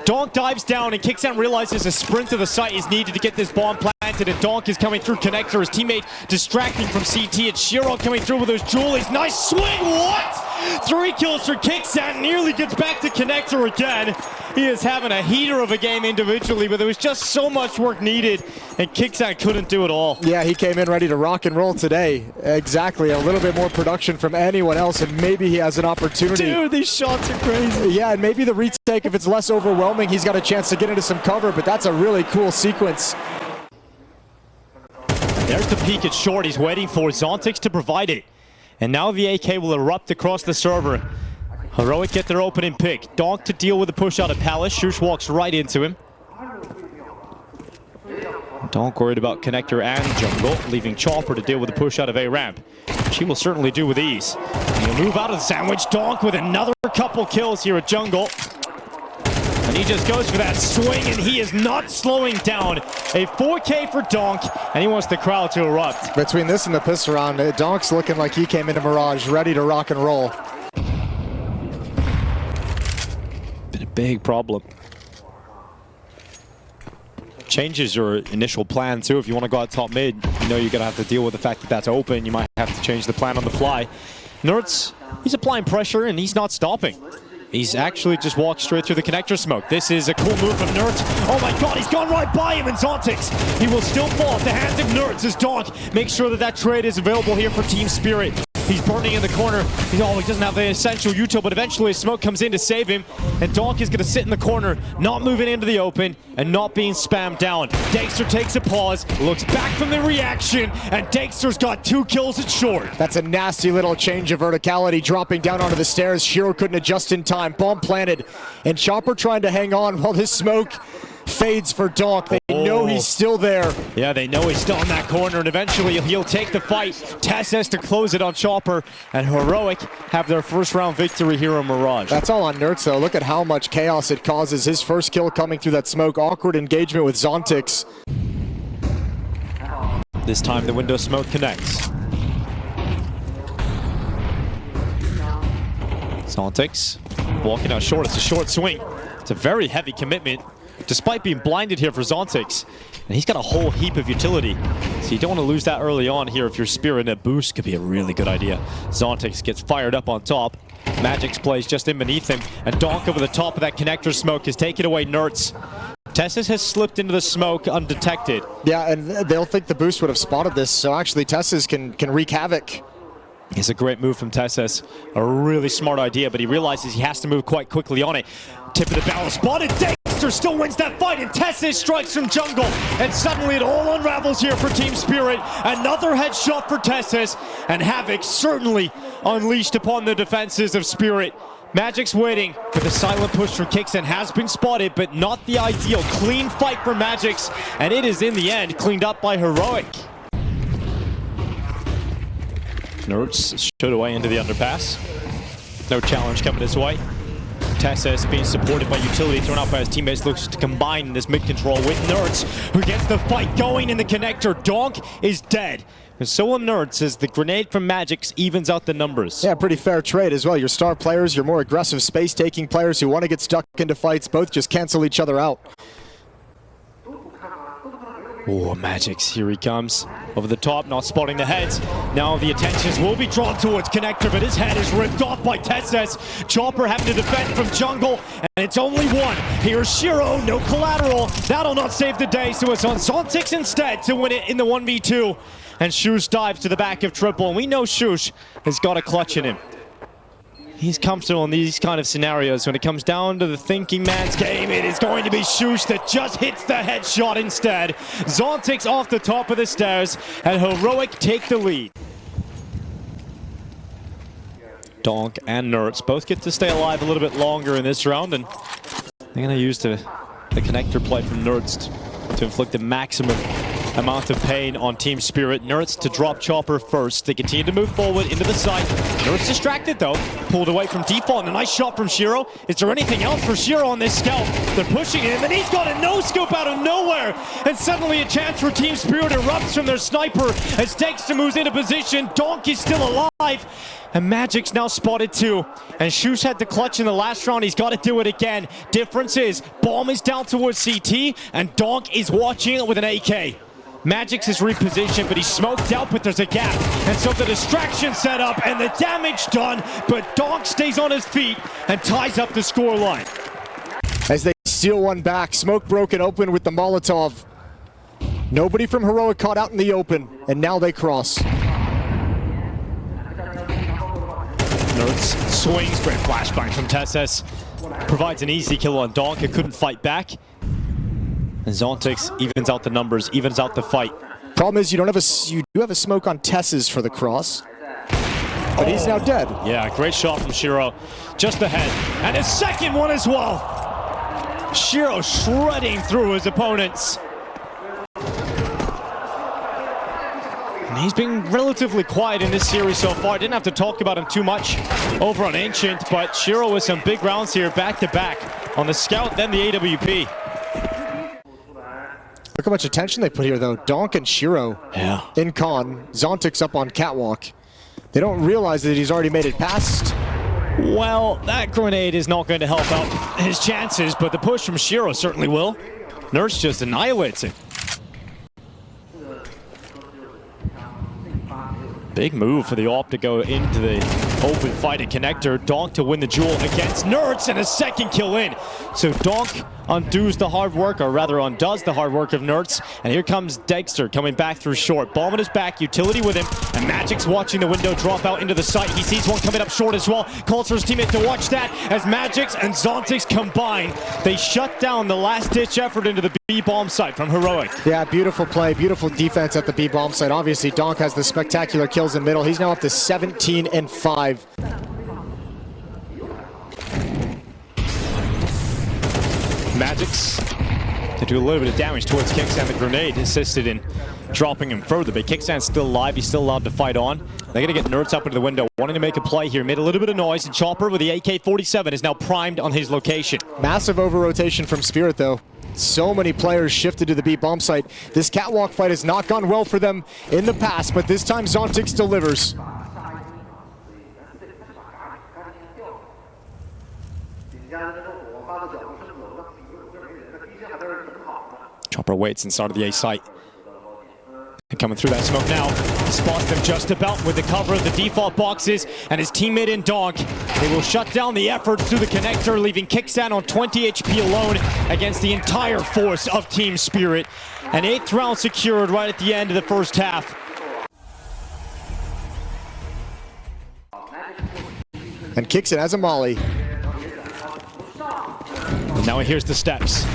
S2: Donk dives down and Kixan realizes a sprint to the site is needed to get this bomb planted, and Donk is coming through connector. His teammate distracting from CT, and Shiro coming through with those Julies. Nice swing, what? 3 kills for Kixan, nearly gets back to connector again. He is having a heater of a game individually, but there was just so much work needed, and Kixan couldn't do it all.
S1: Yeah, he came in ready to rock and roll today. Exactly, a little bit more production from anyone else, and maybe he has an opportunity.
S2: Dude, these shots are crazy.
S1: Yeah, and maybe the retake, if it's less overwhelming, he's got a chance to get into some cover, but that's a really cool sequence.
S2: There's the peek at short. He's waiting for Zontix to provide it. And now the AK will erupt across the server. Heroic get their opening pick. Donk to deal with the push out of Palace. Shush walks right into him. Donk worried about connector and jungle, leaving Chopper to deal with the push out of A-Ramp. She will certainly do with ease. He'll move out of the sandwich. Donk with another couple kills here at jungle. And he just goes for that swing, and he is not slowing down. A 4K for Donk, and he wants the crowd to erupt.
S1: Between this and the piss round, Donk's looking like he came into Mirage ready to rock and roll.
S2: Been a big problem. Changes your initial plan too. If you want to go out top mid, you know you're going to have to deal with the fact that that's open. You might have to change the plan on the fly. Nerds, he's applying pressure, and he's not stopping. He's actually just walked straight through the connector smoke. This is a cool move from Nerds. Oh my god, he's gone right by him, and Zontix, he will still fall at the hands of Nerds as Donk makes sure that that trade is available here for Team Spirit. He's burning in the corner. He doesn't have the essential util, but eventually his smoke comes in to save him. And Donk is going to sit in the corner, not moving into the open, and not being spammed down. Dexter takes a pause, looks back from the reaction, and Dexter's got 2 kills at short.
S1: That's a nasty little change of verticality, dropping down onto the stairs. Shiro couldn't adjust in time. Bomb planted, and Chopper trying to hang on while this smoke fades for Donk. They know he's still there.
S2: Yeah, they know he's still in that corner, and eventually he'll take the fight. Tess has to close it on Chopper, and Heroic have their first round victory here on Mirage.
S1: That's all on Nerds, though. Look at how much chaos it causes. His first kill coming through that smoke. Awkward engagement with Zontix.
S2: This time the window smoke connects. Zontix walking out short. It's a short swing. It's a very heavy commitment, despite being blinded here for Zontix. And he's got a whole heap of utility. So you don't want to lose that early on here if you're Spirit. A boost could be a really good idea. Zontix gets fired up on top. Magix plays just in beneath him. And Donk over the top of that connector smoke has taken away Nerds. Tessus has slipped into the smoke undetected.
S1: Yeah, and they'll think the boost would have spotted this. So actually Tessus can wreak havoc.
S2: It's a great move from Tessus. A really smart idea, but he realizes he has to move quite quickly on it. Tip of the barrel spotted. Dexter still wins that fight, and Tessus strikes from jungle. And suddenly it all unravels here for Team Spirit. Another headshot for Tessus, and havoc certainly unleashed upon the defenses of Spirit. Magic's waiting, but the silent push from Kixan has been spotted, but not the ideal. Clean fight for Magix, and it is in the end cleaned up by Heroic. Nerds showed away into the underpass. No challenge coming his way. Tessus being supported by utility thrown out by his teammates, looks to combine this mid-control with Nerds, who gets the fight going in the connector. Donk is dead. And so will Nerds as the grenade from Magix evens out the numbers.
S1: Yeah, pretty fair trade as well. Your star players, your more aggressive space-taking players who want to get stuck into fights, both just cancel each other out.
S2: Oh, Magix, here he comes. Over the top, not spotting the heads. Now the attentions will be drawn towards connector, but his head is ripped off by Tessus. Chopper having to defend from jungle, and it's only one. Here's Shiro, no collateral. That'll not save the day, so it's on Zontix instead to win it in the 1v2. And Shush dives to the back of triple, and we know Shush has got a clutch in him. He's comfortable in these kind of scenarios. When it comes down to the thinking man's game, it is going to be Shush that just hits the headshot instead. Zontix off the top of the stairs, and Heroic take the lead. Donk and Nerds both get to stay alive a little bit longer in this round, and they're going to use the connector play from Nerds to inflict the maximum amount of pain on Team Spirit. Nerds to drop Chopper first. They continue to move forward into the site. Nerds distracted though, pulled away from default, and a nice shot from Shiro. Is there anything else for Shiro on this scout? They're pushing him, and he's got a no-scope out of nowhere. And suddenly a chance for Team Spirit erupts from their sniper as Dexter moves into position. Donk is still alive. And Magic's now spotted too. And Shush had the clutch in the last round. He's got to do it again. Difference is, Bomb is down towards CT, and Donk is watching it with an AK. Magic's is repositioned, but he's smoked out, but there's a gap. And so the distraction set up, and the damage done, but Donk stays on his feet and ties up the scoreline.
S1: As they steal one back, smoke broken open with the Molotov. Nobody from Heroic caught out in the open, and now they cross.
S2: Nerds swings, great flashbang from Tesses. Provides an easy kill on Donk, who couldn't fight back. And Zontix evens out the numbers, evens out the fight.
S1: Problem is, you do have a smoke on Tesses for the cross, but he's now dead.
S2: Yeah, great shot from Shiro, just ahead, and his second one as well. Shiro shredding through his opponents. And he's been relatively quiet in this series so far. Didn't have to talk about him too much over on Ancient, but Shiro with some big rounds here, back to back on the Scout, then the AWP.
S1: Look how much attention they put here, though. Donk and Shiro in con. Zontix up on Catwalk. They don't realize that he's already made it past.
S2: Well, that grenade is not going to help out his chances, but the push from Shiro certainly will. Nurse just annihilates it. Big move for the AWP to go into the open fight at Connector. Donk to win the duel against Nerds and a second kill in. So Donk undoes the hard work, or rather undoes the hard work of Nerds. And here comes Dexter coming back through short. Bomb on his back, utility with him. And Magic's watching the window drop out into the site. He sees one coming up short as well. Calls for his teammate to watch that as Magic's and Zontix combine. They shut down the last-ditch effort into the B-bomb site from Heroic.
S1: Yeah, beautiful play, beautiful defense at the B-bomb site. Obviously, Donk has the spectacular kills in middle. He's now up to 17 and 5.
S2: Magic's to do a little bit of damage towards Kickstand. The grenade assisted in dropping him further, but Kickstand's still alive. He's still allowed to fight on. They're going to get Nerds up into the window, wanting to make a play here. Made a little bit of noise, and Chopper with the AK-47 is now primed on his location.
S1: Massive over-rotation from Spirit, though. So many players shifted to the B-bomb site. This Catwalk fight has not gone well for them in the past, but this time Zontix delivers.
S2: Chopper waits inside of the A site. And coming through that smoke now, spots them just about with the cover of the default boxes, and his teammate in Donk. They will shut down the efforts through the Connector, leaving Kickstand on 20 HP alone against the entire force of Team Spirit. An 8th round secured right at the end of the first half.
S1: And kicks it as a molly.
S2: And now here's the steps.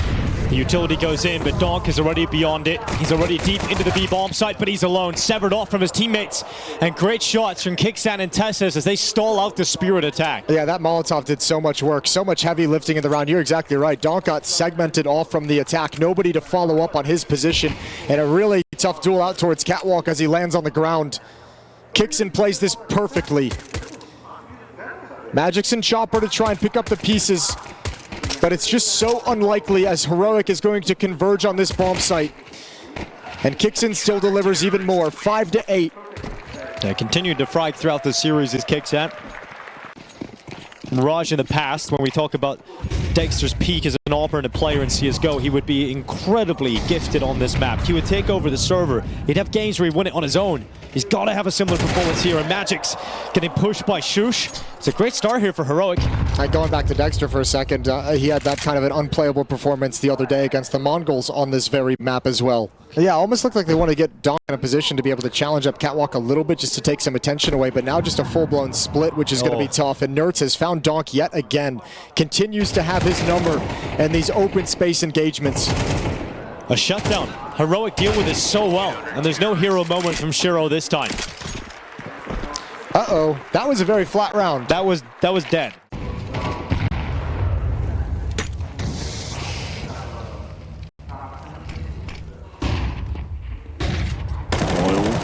S2: The utility goes in, but Donk is already beyond it. He's already deep into the B-bomb site, but he's alone, severed off from his teammates. And great shots from Kickstand and Tesses as they stall out the Spirit attack.
S1: Yeah, that Molotov did so much work, so much heavy lifting in the round. You're exactly right. Donk got segmented off from the attack. Nobody to follow up on his position. And a really tough duel out towards Catwalk as he lands on the ground. Kickson plays this perfectly. Magic's and Chopper to try and pick up the pieces. But it's just so unlikely as Heroic is going to converge on this bomb site. And Kickson still delivers even more, 5-8.
S2: They continued to frag throughout the series as Kickstand. Mirage in the past, when we talk about Dexter's peak as an alternate player in CSGO, he would be incredibly gifted on this map. He would take over the server. He'd have games where he'd win it on his own. He's got to have a similar performance here, and Magic's getting pushed by Shush. It's a great start here for Heroic.
S1: Going back to Dexter for a second, he had that kind of an unplayable performance the other day against the MongolZ on this very map as well. Yeah, almost looked like they want to get Donk in a position to be able to challenge up Catwalk a little bit just to take some attention away, but now just a full-blown split, which is going to be tough. And Nerds has found Donk yet again. Continues to have his number and these open space engagements.
S2: A shutdown. Heroic deal with this so well, and there's no hero moment from Shiro this time.
S1: Uh-oh, that was a very flat round.
S2: That was dead.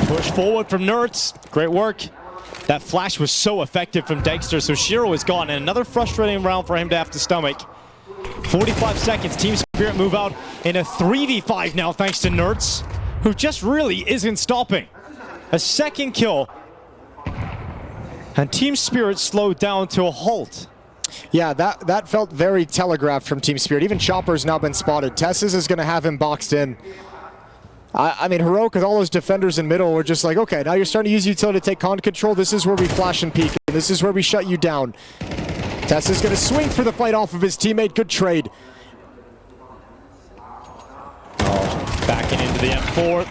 S2: Push forward from Nerds. Great work. That flash was so effective from Dexter, so Shiro is gone, and another frustrating round for him to have to stomach. 45 seconds, Team Spirit move out in a 3v5 now thanks to Nerds, who just really isn't stopping. A second kill, and Team Spirit slowed down to a halt.
S1: Yeah, that felt very telegraphed from Team Spirit. Even Chopper's now been spotted. Tessis is going to have him boxed in. I mean, Heroic with all those defenders in middle were just like, okay, now you're starting to use utility to take con control. This is where we flash and peek. And this is where we shut you down. Tessis going to swing for the fight off of his teammate. Good trade.
S2: Oh, backing into the M4.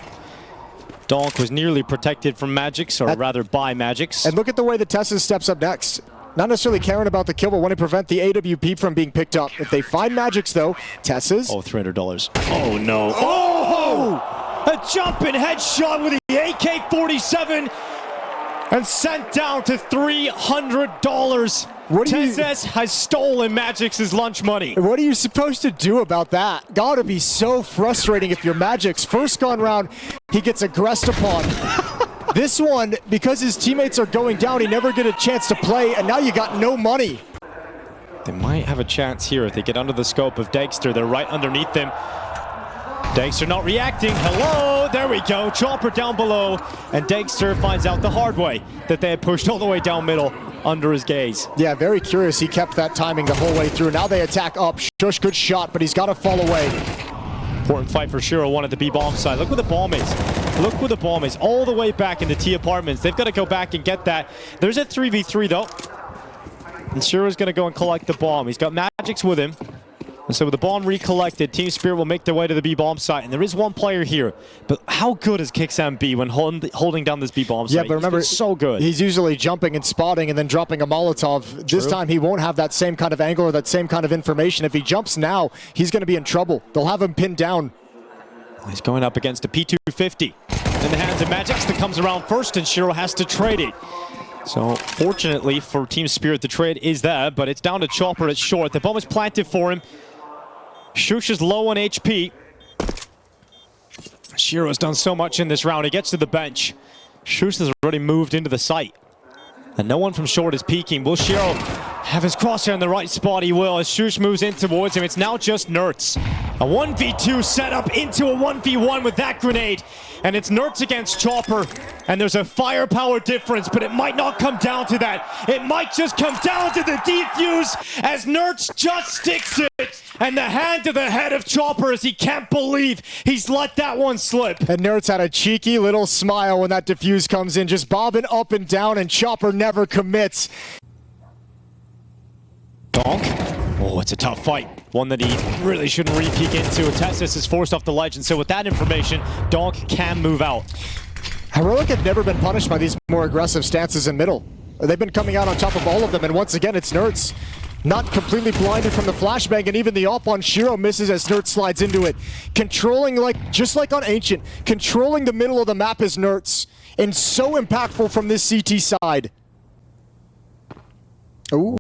S2: Donk was nearly protected from Magix, or rather by Magix.
S1: And look at the way that Tessis steps up next. Not necessarily caring about the kill, but wanting to prevent the AWP from being picked up. If they find Magix, though, Tessis...
S2: Oh, $300. Oh, no. Oh! A jumping headshot with the AK-47 and sent down to $300. Tessis has stolen Magix's lunch money.
S1: What are you supposed to do about that? Gotta be so frustrating if you're Magix. First gone round, he gets aggressed upon. This one, because his teammates are going down, he never get a chance to play, and now you got no money.
S2: They might have a chance here if they get under the scope of Dexter. They're right underneath them. Dexter not reacting. Hello, there we go. Chopper down below, and Dexter finds out the hard way that they had pushed all the way down middle under his gaze.
S1: Yeah, very curious. He kept that timing the whole way through. Now they attack up. Shush, good shot, but he's got to fall away.
S2: Important fight for Shiro, one at the B bomb side. Look where the bomb is. Look where the bomb is. All the way back in the T apartments. They've got to go back and get that. There's a 3v3 though. And Shiro's going to go and collect the bomb. He's got Magix with him. And so with the bomb recollected, Team Spirit will make their way to the B-bomb site. And there is one player here. But how good is Kixam B when holding down this B-bomb site?
S1: Yeah, but remember,
S2: so good.
S1: He's usually jumping and spotting and then dropping a Molotov. This time he won't have that same kind of angle or that same kind of information. If he jumps now, he's going to be in trouble. They'll have him pinned down.
S2: He's going up against a P250 in the hands of Magix that comes around first, and Shiro has to trade it. So fortunately for Team Spirit, the trade is there, but it's down to Chopper at short. The bomb is planted for him. Shush is low on HP. Shiro's done so much in this round. He gets to the bench. Shush has already moved into the site. And no one from short is peeking. Will Shiro have his crosshair in the right spot? He will as Shush moves in towards him. It's now just Nerds. A 1v2 set up into a 1v1 with that grenade. And it's Nerds against Chopper. And there's a firepower difference, but it might not come down to that. It might just come down to the defuse as Nerds just sticks it. And the hand to the head of Chopper as he can't believe he's let that one slip.
S1: And Nerds had a cheeky little smile when that defuse comes in, just bobbing up and down, and Chopper never commits.
S2: Donk. Oh, it's a tough fight. One that he really shouldn't re-peek into. Tessis is forced off the ledge, and so with that information, Donk can move out.
S1: Heroic have never been punished by these more aggressive stances in middle. They've been coming out on top of all of them, and once again, it's Nerds. Not completely blinded from the flashbang, and even the op on Shiro misses as Nerds slides into it. Controlling, just like on Ancient, controlling the middle of the map is Nerds, and so impactful from this CT side. Ooh.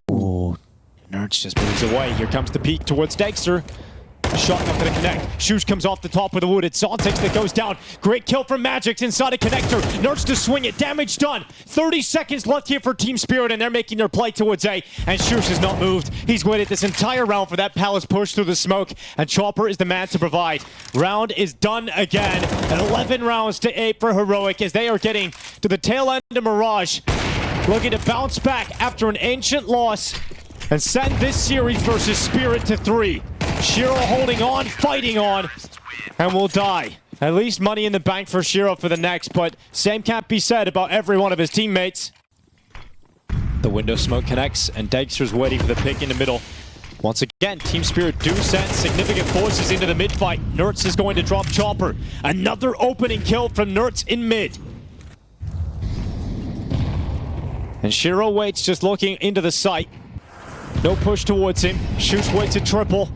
S2: Nerds just moves away. Here comes the peek towards Dexter. Shot not gonna connect. Shush comes off the top with a wooded. Zontex that goes down. Great kill from Magix inside a connector. Nerds to swing it. Damage done. 30 seconds left here for Team Spirit, and they're making their play towards A. And Shush has not moved. He's waited this entire round for that palace push through the smoke, and Chopper is the man to provide. Round is done again. And 11 rounds to 8 for Heroic as they are getting to the tail end of Mirage. Looking to bounce back after an Ancient loss and send this series versus Spirit to 3. Shiro holding on, fighting on, and will die. At least money in the bank for Shiro for the next, but same can't be said about every one of his teammates. The window smoke connects, and Dexter's waiting for the pick in the middle. Once again, Team Spirit do send significant forces into the mid-fight. Nerds is going to drop Chopper. Another opening kill from Nerds in mid. And Shiro waits, just looking into the site. No push towards him. Shush waits a triple.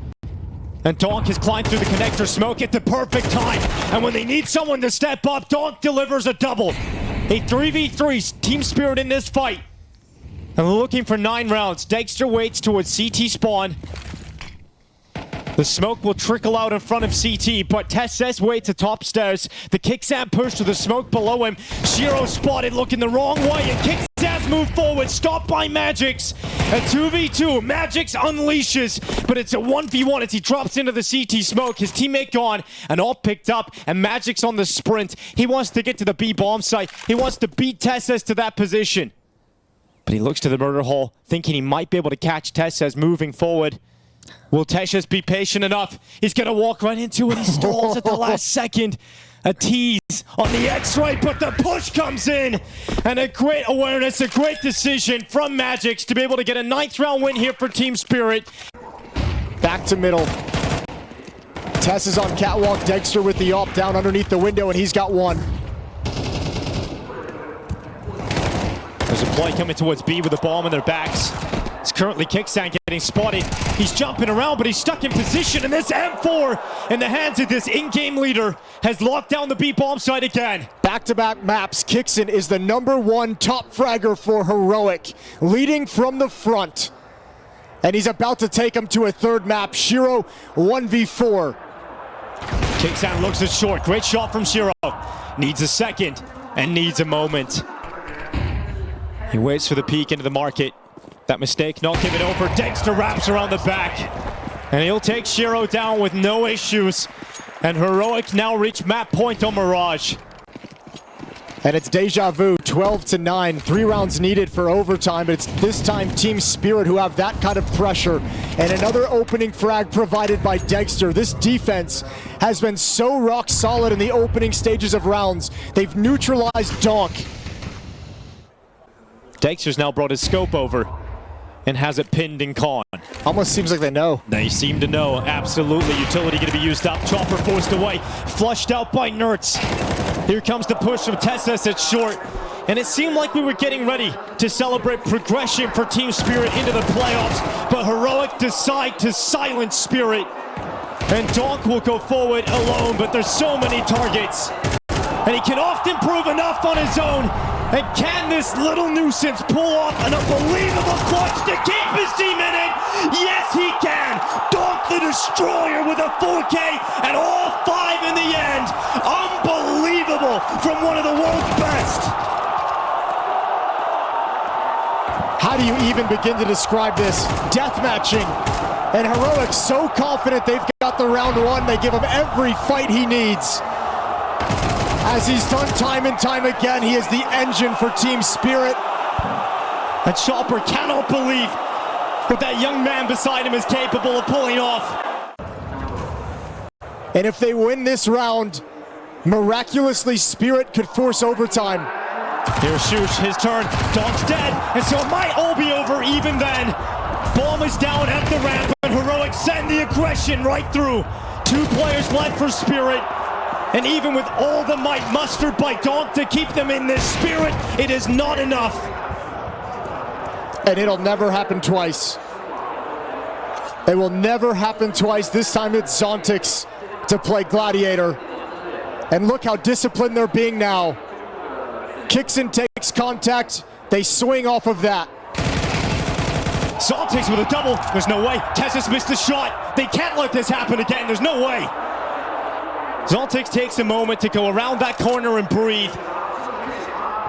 S2: And Donk has climbed through the connector smoke at the perfect time. And when they need someone to step up, Donk delivers a double. A 3v3 Team Spirit in this fight. And looking for 9 rounds. Dexter waits towards CT spawn. The smoke will trickle out in front of CT, but Tesses waits to top stairs. The Kicksand push to the smoke below him. Shiro spotted looking the wrong way, and Kicksand's move forward, stopped by Magix. A 2v2, Magix unleashes, but it's a 1v1 as he drops into the CT smoke. His teammate gone, and all picked up, and Magix on the sprint. He wants to get to the B bomb site. He wants to beat Tesses to that position. But he looks to the murder hole, thinking he might be able to catch Tesses moving forward. Will Tesses be patient enough? He's going to walk right into it. He stalls at the last second. A tease on the X-ray, but the push comes in. And a great awareness, a great decision from Magix to be able to get a 9th round win here for Team Spirit.
S1: Back to middle. Tess is on catwalk. Dexter with the op down underneath the window, and he's got one.
S2: There's a play coming towards B with a bomb in their backs. It's currently Kicksand getting spotted. He's jumping around, but he's stuck in position, and this M4 in the hands of this in-game leader has locked down the B bomb site again.
S1: Back-to-back maps, Kickson is the #1 top fragger for Heroic, leading from the front. And he's about to take him to a 3rd map. Shiro 1v4.
S2: Kicksand looks at short. Great shot from Shiro. Needs a second and needs a moment. He waits for the peek into the market. That mistake not given over. Dexter wraps around the back. And he'll take Shiro down with no issues. And Heroic now reach map point on Mirage.
S1: And it's deja vu, 12-9. 3 rounds needed for overtime, but it's this time Team Spirit who have that kind of pressure. And another opening frag provided by Dexter. This defense has been so rock solid in the opening stages of rounds. They've neutralized Donk.
S2: Dexter's now brought his scope over and has it pinned in con.
S1: Almost seems like they know.
S2: They seem to know, absolutely. Utility going to be used up. Chopper forced away, flushed out by Nertz. Here comes the push from Tesses at short. And it seemed like we were getting ready to celebrate progression for Team Spirit into the playoffs. But Heroic decide to silence Spirit. And Donk will go forward alone, but there's so many targets. And he can often prove enough on his own. And can this little nuisance pull off an unbelievable clutch to keep his team in it? Yes, he can! Donk the Destroyer with a 4K and all 5 in the end. Unbelievable from one of the world's best.
S1: How do you even begin to describe this? Deathmatching. And Heroic so confident they've got the round 1. They give him every fight he needs. As he's done time and time again, he is the engine for Team Spirit.
S2: And Chopper cannot believe what that young man beside him is capable of pulling off.
S1: And if they win this round, miraculously Spirit could force overtime.
S2: Here's Shush, his turn. Donk's dead, and so it might all be over even then. Bomb is down at the ramp, and Heroic send the aggression right through. 2 players left for Spirit. And even with all the might mustered by Donk to keep them in this Spirit, it is not enough.
S1: And it'll never happen twice. It will never happen twice. This time it's Zontix to play Gladiator. And look how disciplined they're being now. Kickson takes contact. They swing off of that.
S2: Zontix with a double. There's no way. Tessus missed the shot. They can't let this happen again. There's no way. Zontix takes a moment to go around that corner and breathe.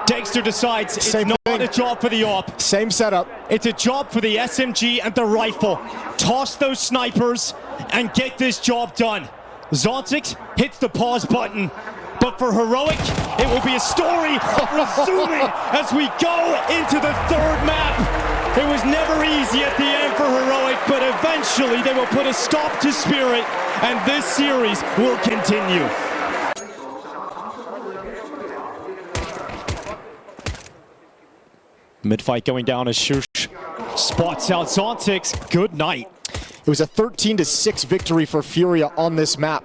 S2: Dexter decides it's not a job for the op.
S1: Same setup.
S2: It's a job for the SMG and the rifle. Toss those snipers and get this job done. Zontix hits the pause button. But for Heroic, it will be a story of resuming as we go into the 3rd map. It was never easy at the end for Heroic, but eventually they will put a stop to Spirit, and this series will continue. Mid-fight going down as Shush spots out Zontix. Good night.
S1: It was a 13-6 victory for FURIA on this map.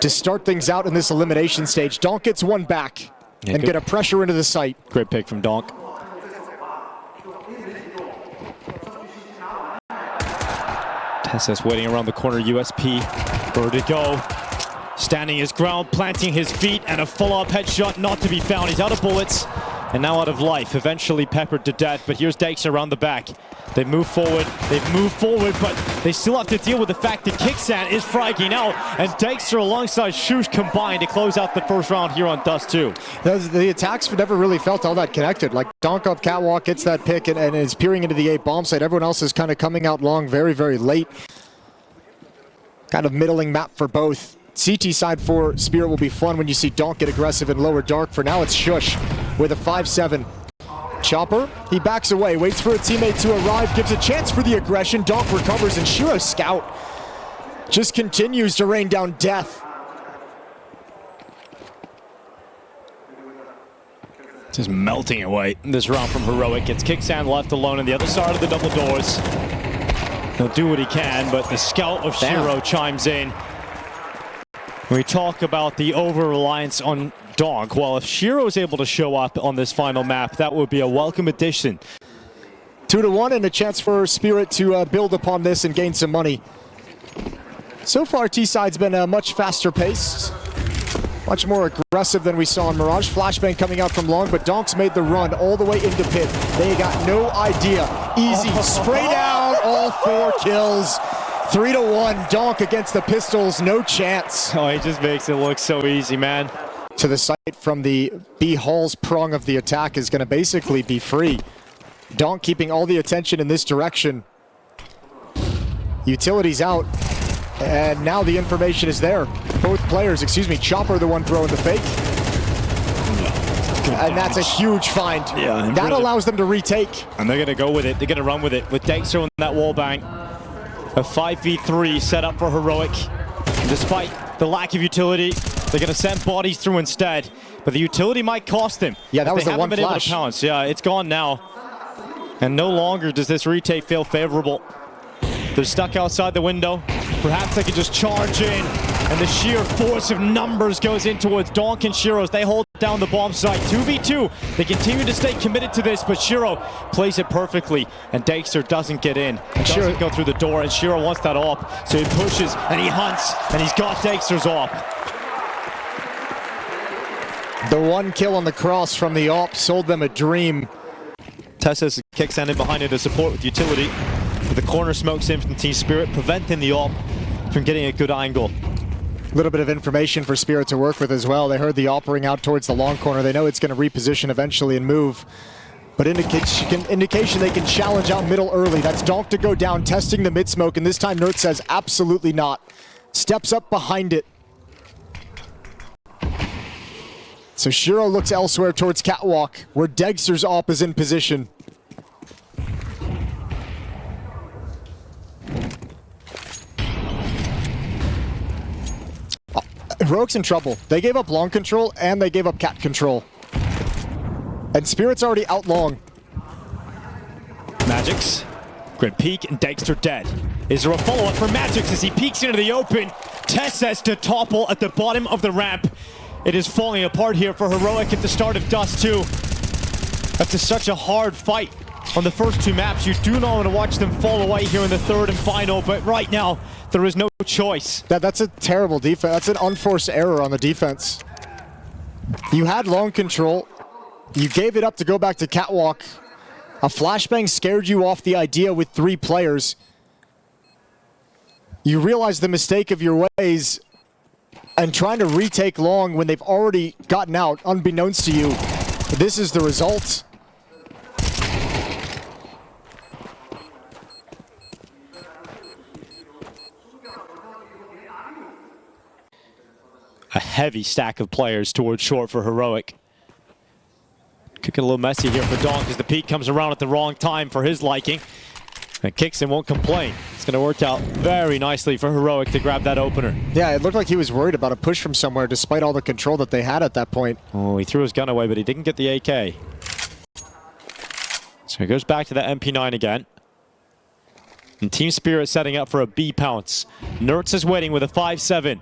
S1: To start things out in this elimination stage, Donk gets one back and get a pressure into the site.
S2: Great pick from Donk. Tessus waiting around the corner, USP, vertigo, standing his ground, planting his feet, and a full-up headshot not to be found. He's out of bullets. and now out of life, eventually peppered to death. But here's Dexter around the back. They move forward, but they still have to deal with the fact that Kixan is fragging out, and Dexter alongside Shush combined to close out the first round here on Dust 2.
S1: The attacks never really felt all that connected. Like, Donk up Catwalk gets that pick and is peering into the A bomb site. Everyone else is kind of coming out long very, very late. Kind of middling map for both. CT side for Spirit will be fun when you see Donk get aggressive in lower dark. For now, it's Shush with a 5-7. Chopper, he backs away, waits for a teammate to arrive, gives a chance for the aggression. Donk recovers, and Shiro's scout just continues to rain down death.
S2: Just melting away this round from Heroic. It's Kixan left alone on the other side of the double doors. He'll do what he can, but the scout of Shiro chimes in. We talk about the over-reliance on Donk. Well, if Shiro is able to show up on this final map, that would be a welcome addition.
S1: 2-1 and a chance for Spirit to build upon this and gain some money. So far, T-Side's been a much faster pace, much more aggressive than we saw in Mirage. Flashbang coming out from long, but Donk's made the run all the way into pit. They got no idea. Easy, spray down, all 4 kills. 3-1, Donk against the Pistols, no chance.
S2: Oh, he just makes it look so easy, man.
S1: To the site from the Buchholz prong of the attack is going to basically be free. Donk keeping all the attention in this direction. Utilities out, and now the information is there. Both players, Chopper the one throwing the fake. And that's a huge find.
S2: Yeah,
S1: that allows them to retake.
S2: And they're going to go with it. They're going to run with it. With Dexter on that wall bang. A 5v3 set up for Heroic. And despite the lack of utility, they're going to send bodies through instead. But the utility might cost them.
S1: Yeah, that was the one
S2: been able
S1: flash.
S2: to pounce. Yeah, it's gone now. And no longer does this retake feel favorable. They're stuck outside the window. Perhaps they could just charge in. And the sheer force of numbers goes in towards Donk and Shiro as they hold down the bomb site. 2v2. They continue to stay committed to this, but Shiro plays it perfectly. And Dexter doesn't get in. Doesn't go through the door, and Shiro wants that op. So he pushes, and he hunts, and he's got Dexter's op.
S1: The one kill on the cross from the op sold them a dream.
S2: Tessa's kicks in behind it to support with utility. With the corner smokes in from Team Spirit, preventing the op from getting a good angle.
S1: A little bit of information for Spirit to work with as well. They heard the op ring out towards the long corner. They know it's going to reposition eventually and move. But indication they can challenge out middle early. That's Donk to go down, testing the mid smoke, and this time Nert says absolutely not. Steps up behind it. So Shiro looks elsewhere towards Catwalk, where Dexter's op is in position. Heroic's in trouble. They gave up long control and they gave up cat control. And Spirit's already out long.
S2: Magix, great peek, and Dexter dead. Is there a follow-up for Magix as he peeks into the open? Tess says to topple at the bottom of the ramp. It is falling apart here for Heroic at the start of Dust 2. After such a hard fight on the first 2 maps, you do not want to watch them fall away here in the third and final, but right now, there is no choice.
S1: That's a terrible defense. That's an unforced error on the defense. You had long control. You gave it up to go back to Catwalk. A flashbang scared you off the idea with 3 players. You realize the mistake of your ways and trying to retake long when they've already gotten out, unbeknownst to you. This is the result.
S2: A heavy stack of players towards short for Heroic. Could get a little messy here for Donk as the peak comes around at the wrong time for his liking. And Kixan won't complain. It's going to work out very nicely for Heroic to grab that opener.
S1: Yeah, it looked like he was worried about a push from somewhere despite all the control that they had at that point.
S2: Oh, he threw his gun away, but he didn't get the AK. So he goes back to the MP9 again. And Team Spirit setting up for a B pounce. Nertz is waiting with a 5-7.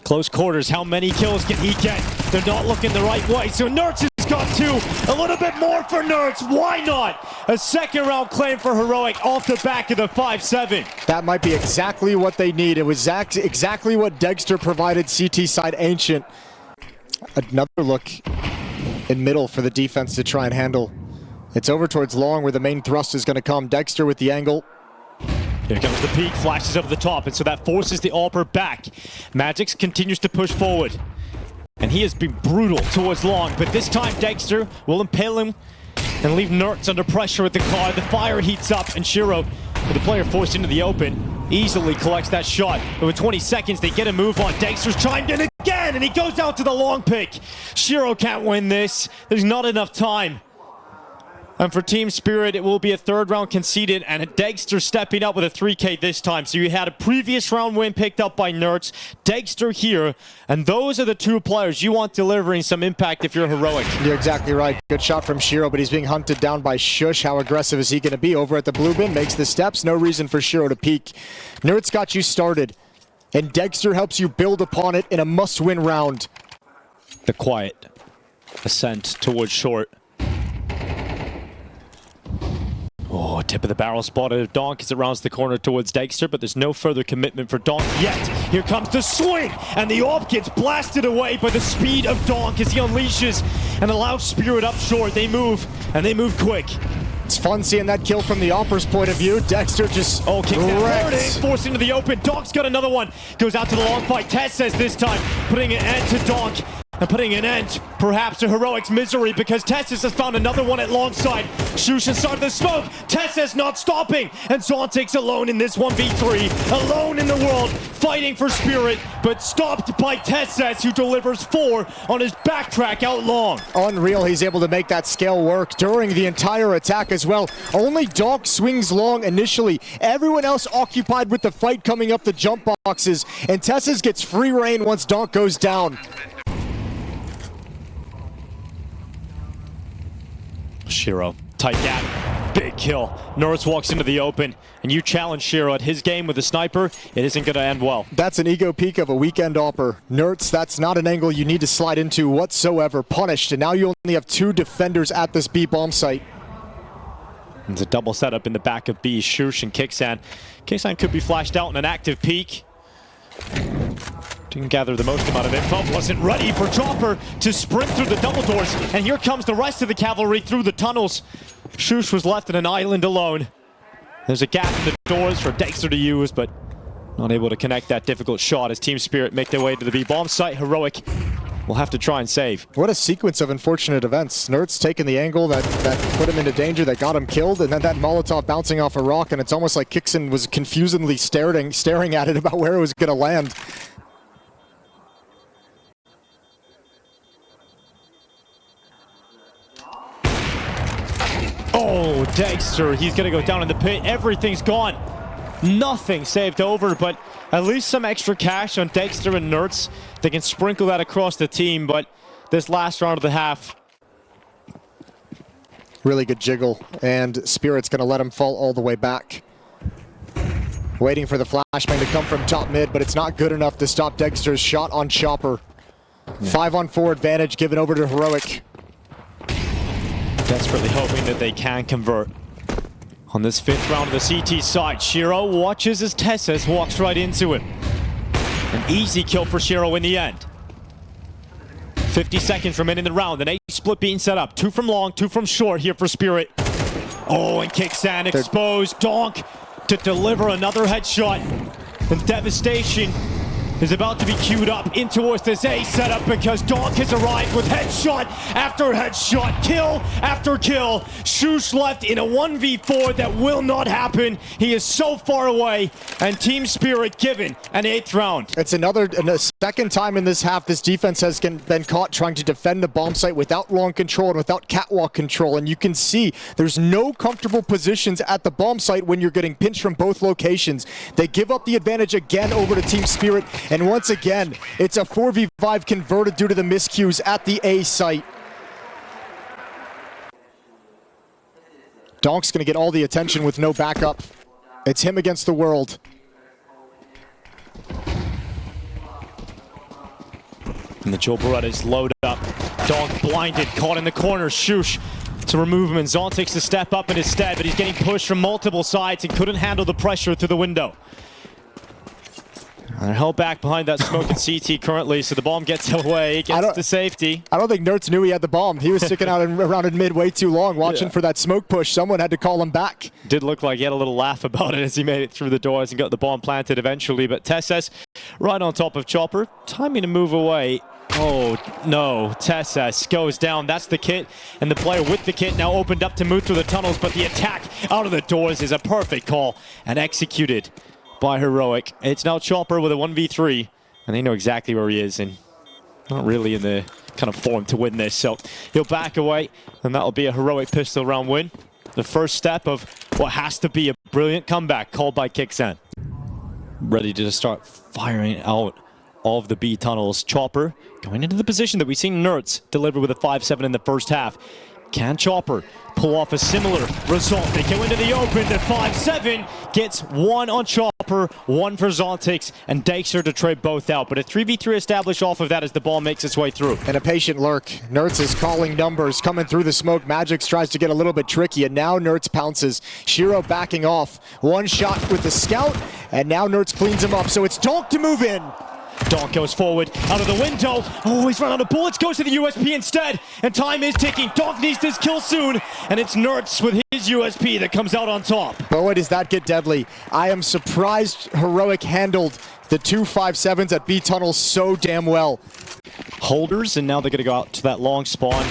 S2: Close quarters, how many kills can he get? They're not looking the right way, so Nertz has got 2. A little bit more for Nertz, why not? A second round claim for Heroic off the back of the 5-7.
S1: That might be exactly what they need. It was exactly what Dexter provided CT side Ancient. Another look. in middle for the defense to try and handle. It's over towards long where the main thrust is going to come. Dexter with the angle.
S2: Here comes the peak, flashes over the top, and so that forces the AWPer back. Magix continues to push forward. And he has been brutal towards long, but this time Dexter will impale him and leave Nerds under pressure with the car. The fire heats up, and Shiro, with the player forced into the open, easily collects that shot. But with 20 seconds, they get a move on. Dexter's chimed in again, and he goes out to the long pick. Shiro can't win this. There's not enough time. And for Team Spirit, it will be a third round conceded, and Dexter stepping up with a 3K this time. So you had a previous round win picked up by Nerds, Dexter here, and those are the two players you want delivering some impact if you're heroic.
S1: You're exactly right. Good shot from Shiro, but he's being hunted down by Shush. How aggressive is he going to be? Over at the blue bin, makes the steps. No reason for Shiro to peek. Nerds got you started, and Dexter helps you build upon it in a must-win round.
S2: The quiet ascent towards short. Oh, tip of the barrel spotted of Donk as it rounds the corner towards Dexter, but there's no further commitment for Donk yet. Here comes the swing, and the AWP gets blasted away by the speed of Donk as he unleashes and allows Spirit up short. They move, and they move quick.
S1: It's fun seeing that kill from the AWPer's point of view. Dexter just
S2: kicks that forced into the open. Donk's got another one. Goes out to the long fight. Tess says this time, putting an end to Donk. And putting an end, perhaps, to Heroic's misery, because Tessus has found another one at long side. Shush inside the smoke. Tessus not stopping. And Zontic's alone in this 1v3. Alone in the world, fighting for Spirit, but stopped by Tessus, who delivers 4 on his backtrack out long.
S1: Unreal, he's able to make that scale work during the entire attack as well. Only Donk swings long initially. Everyone else occupied with the fight coming up the jump boxes. And Tessus gets free reign once Donk goes down.
S2: Shiro, tight gap, big kill. Norris walks into the open, and you challenge Shiro at his game with a sniper. It isn't going to end well.
S1: That's an ego peak of a weekend AWPer. Nerds, that's not an angle you need to slide into whatsoever. Punished, and now you only have 2 defenders at this B bomb site.
S2: It's a double setup in the back of B. Shush and Kixan. Kixan could be flashed out in an active peak. Didn't gather the most amount of info, wasn't ready for Chopper to sprint through the double doors, and here comes the rest of the cavalry through the tunnels. Shush was left in an island alone. There's a gap in the doors for Dexter to use, but not able to connect that difficult shot as Team Spirit make their way to the B-bomb site. Heroic will have to try and save.
S1: What a sequence of unfortunate events. Nerds taking the angle that put him into danger, that got him killed, and then that Molotov bouncing off a rock, and it's almost like Kixan was confusedly staring at it about where it was going to land.
S2: Oh, Dexter, he's going to go down in the pit. Everything's gone. Nothing saved over, but at least some extra cash on Dexter and Nerds. They can sprinkle that across the team, but this last round of the half.
S1: Really good jiggle, and Spirit's going to let him fall all the way back. Waiting for the flashbang to come from top mid, but it's not good enough to stop Dexter's shot on Chopper. 5-on-4 advantage given over to Heroic.
S2: Desperately hoping that they can convert. On this 5th round of the CT side, Shiro watches as Tessus walks right into him. An easy kill for Shiro in the end. 50 seconds remaining in the round, an 8 split being set up. 2 from long, 2 from short here for Spirit. Oh, and Kixan exposed. Donk to deliver another headshot. And devastation is about to be queued up in towards this A setup because Donk has arrived with headshot after headshot, kill after kill. Shush left in a 1v4 that will not happen. He is so far away, and Team Spirit given an 8th round.
S1: It's a second time in this half this defense has been caught trying to defend the bomb site without long control and without catwalk control, and you can see there's no comfortable positions at the bomb site when you're getting pinched from both locations. They give up the advantage again over to Team Spirit. And once again, it's a 4v5 converted due to the miscues at the A site. Donk's gonna get all the attention with no backup. It's him against the world.
S2: And the Joe Berettas load up. Donk blinded, caught in the corner. Shush to remove him, and Zon takes the step up in his stead, but he's getting pushed from multiple sides and couldn't handle the pressure through the window. They're held back behind that smoke in CT currently, so the bomb gets away, gets to safety.
S1: I don't think Nertz knew he had the bomb. He was sticking out around in mid way too long, watching for that smoke push. Someone had to call him back.
S2: Did look like he had a little laugh about it as he made it through the doors and got the bomb planted eventually, but Tesses right on top of Chopper, timing to move away. Oh no, Tesses goes down. That's the kit, and the player with the kit now opened up to move through the tunnels, but the attack out of the doors is a perfect call and executed by Heroic. It's now Chopper with a 1v3, and they know exactly where he is, and not really in the kind of form to win this, so he'll back away, and that'll be a Heroic pistol round win. The first step of what has to be a brilliant comeback called by Kixan. Ready to start firing out of the B tunnels. Chopper going into the position that we've seen Nertz deliver with a 5-7 in the first half. Can Chopper pull off a similar result? They go into the open. The 5-7 gets one on Chopper, one for Zontix, and Dexter to trade both out. But a 3v3 established off of that as the ball makes its way through.
S1: And a patient lurk. Nertz is calling numbers, coming through the smoke. Magix tries to get a little bit tricky, and now Nertz pounces. Shiro backing off. One shot with the scout, and now Nertz cleans him up. So it's Donk to move in.
S2: Donk goes forward, out of the window. Oh, he's run out of bullets, goes to the USP instead. And time is ticking. Donk needs this kill soon. And it's Nertz with his USP that comes out on top.
S1: Boy, does that get deadly. I am surprised Heroic handled the 2 5-7s at B tunnels so damn well.
S2: Holders, and now they're going to go out to that long spawn.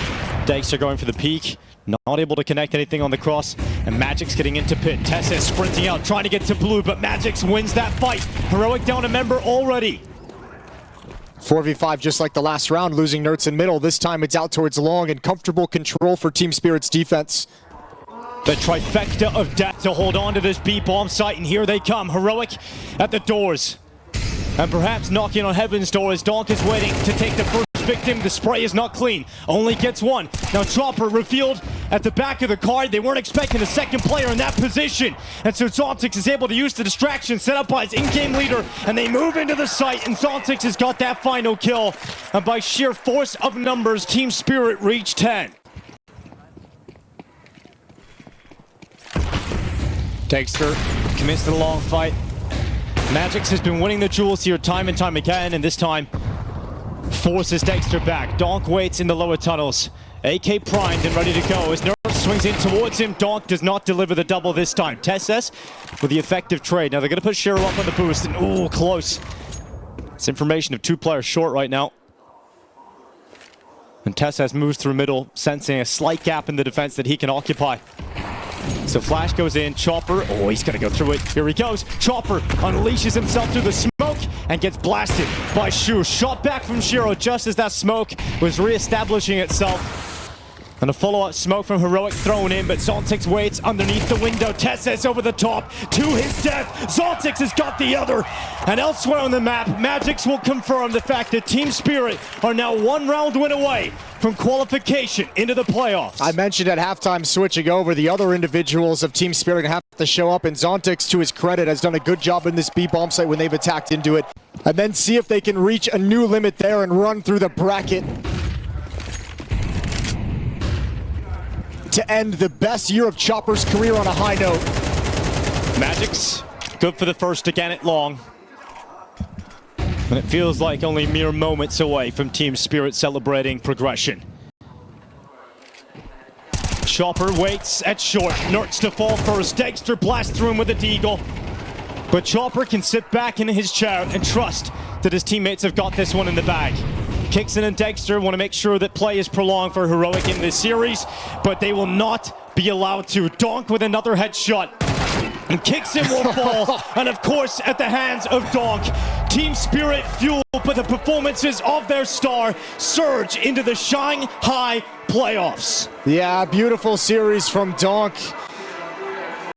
S2: Dexter going for the peak. Not able to connect anything on the cross, and Magix getting into pit. Tessa sprinting out, trying to get to blue, but Magix wins that fight. Heroic down a member already.
S1: 4v5 just like the last round, losing Nertz in middle. This time it's out towards long and comfortable control for Team Spirit's defense.
S2: The trifecta of death to hold on to this B-bomb site, and here they come. Heroic at the doors. And perhaps knocking on heaven's door as Donk is waiting to take the first victim. The spray is not clean, only gets one. Now Chopper revealed at the back of the card. They weren't expecting a second player in that position. And so Zontix is able to use the distraction set up by his in-game leader, and they move into the site, and Zontix has got that final kill. And by sheer force of numbers, Team Spirit reached 10. Dexter commits to the long fight. Magix has been winning the duels here time and time again, and this time forces Dexter back. Donk waits in the lower tunnels. AK primed and ready to go as Nertz swings in towards him. Donk does not deliver the double this time. Tesses with the effective trade. Now they're going to put Shiro up on the boost, and oh, close. It's information of 2 players short right now. And Tesses moves through middle, sensing a slight gap in the defense that he can occupy. So Flash goes in, Chopper, oh, he's gonna go through it. Here he goes. Chopper unleashes himself through the smoke and gets blasted by Shu. Shot back from Shiro just as that smoke was reestablishing itself. And a follow-up smoke from Heroic thrown in, but Zontix waits underneath the window. Tesses over the top to his death. Zontix has got the other. And elsewhere on the map, Magix will confirm the fact that Team Spirit are now 1 round win away from qualification into the playoffs.
S1: I mentioned at halftime switching over, the other individuals of Team Spirit have to show up, and Zontix, to his credit, has done a good job in this B-bomb site when they've attacked into it. And then see if they can reach a new limit there and run through the bracket to end the best year of Chopper's career on a high note.
S2: Magix, good for the first again at long. And it feels like only mere moments away from Team Spirit celebrating progression. Chopper waits at short. Nertz to fall first. Dexter blasts through him with a deagle. But Chopper can sit back in his chair and trust that his teammates have got this one in the bag. Kixan and Dexter want to make sure that play is prolonged for Heroic in this series, but they will not be allowed to. Donk with another headshot. And Kixan will fall, and of course at the hands of Donk. Team Spirit fueled by the performances of their star surge into the Shanghai playoffs.
S1: Yeah, beautiful series from Donk.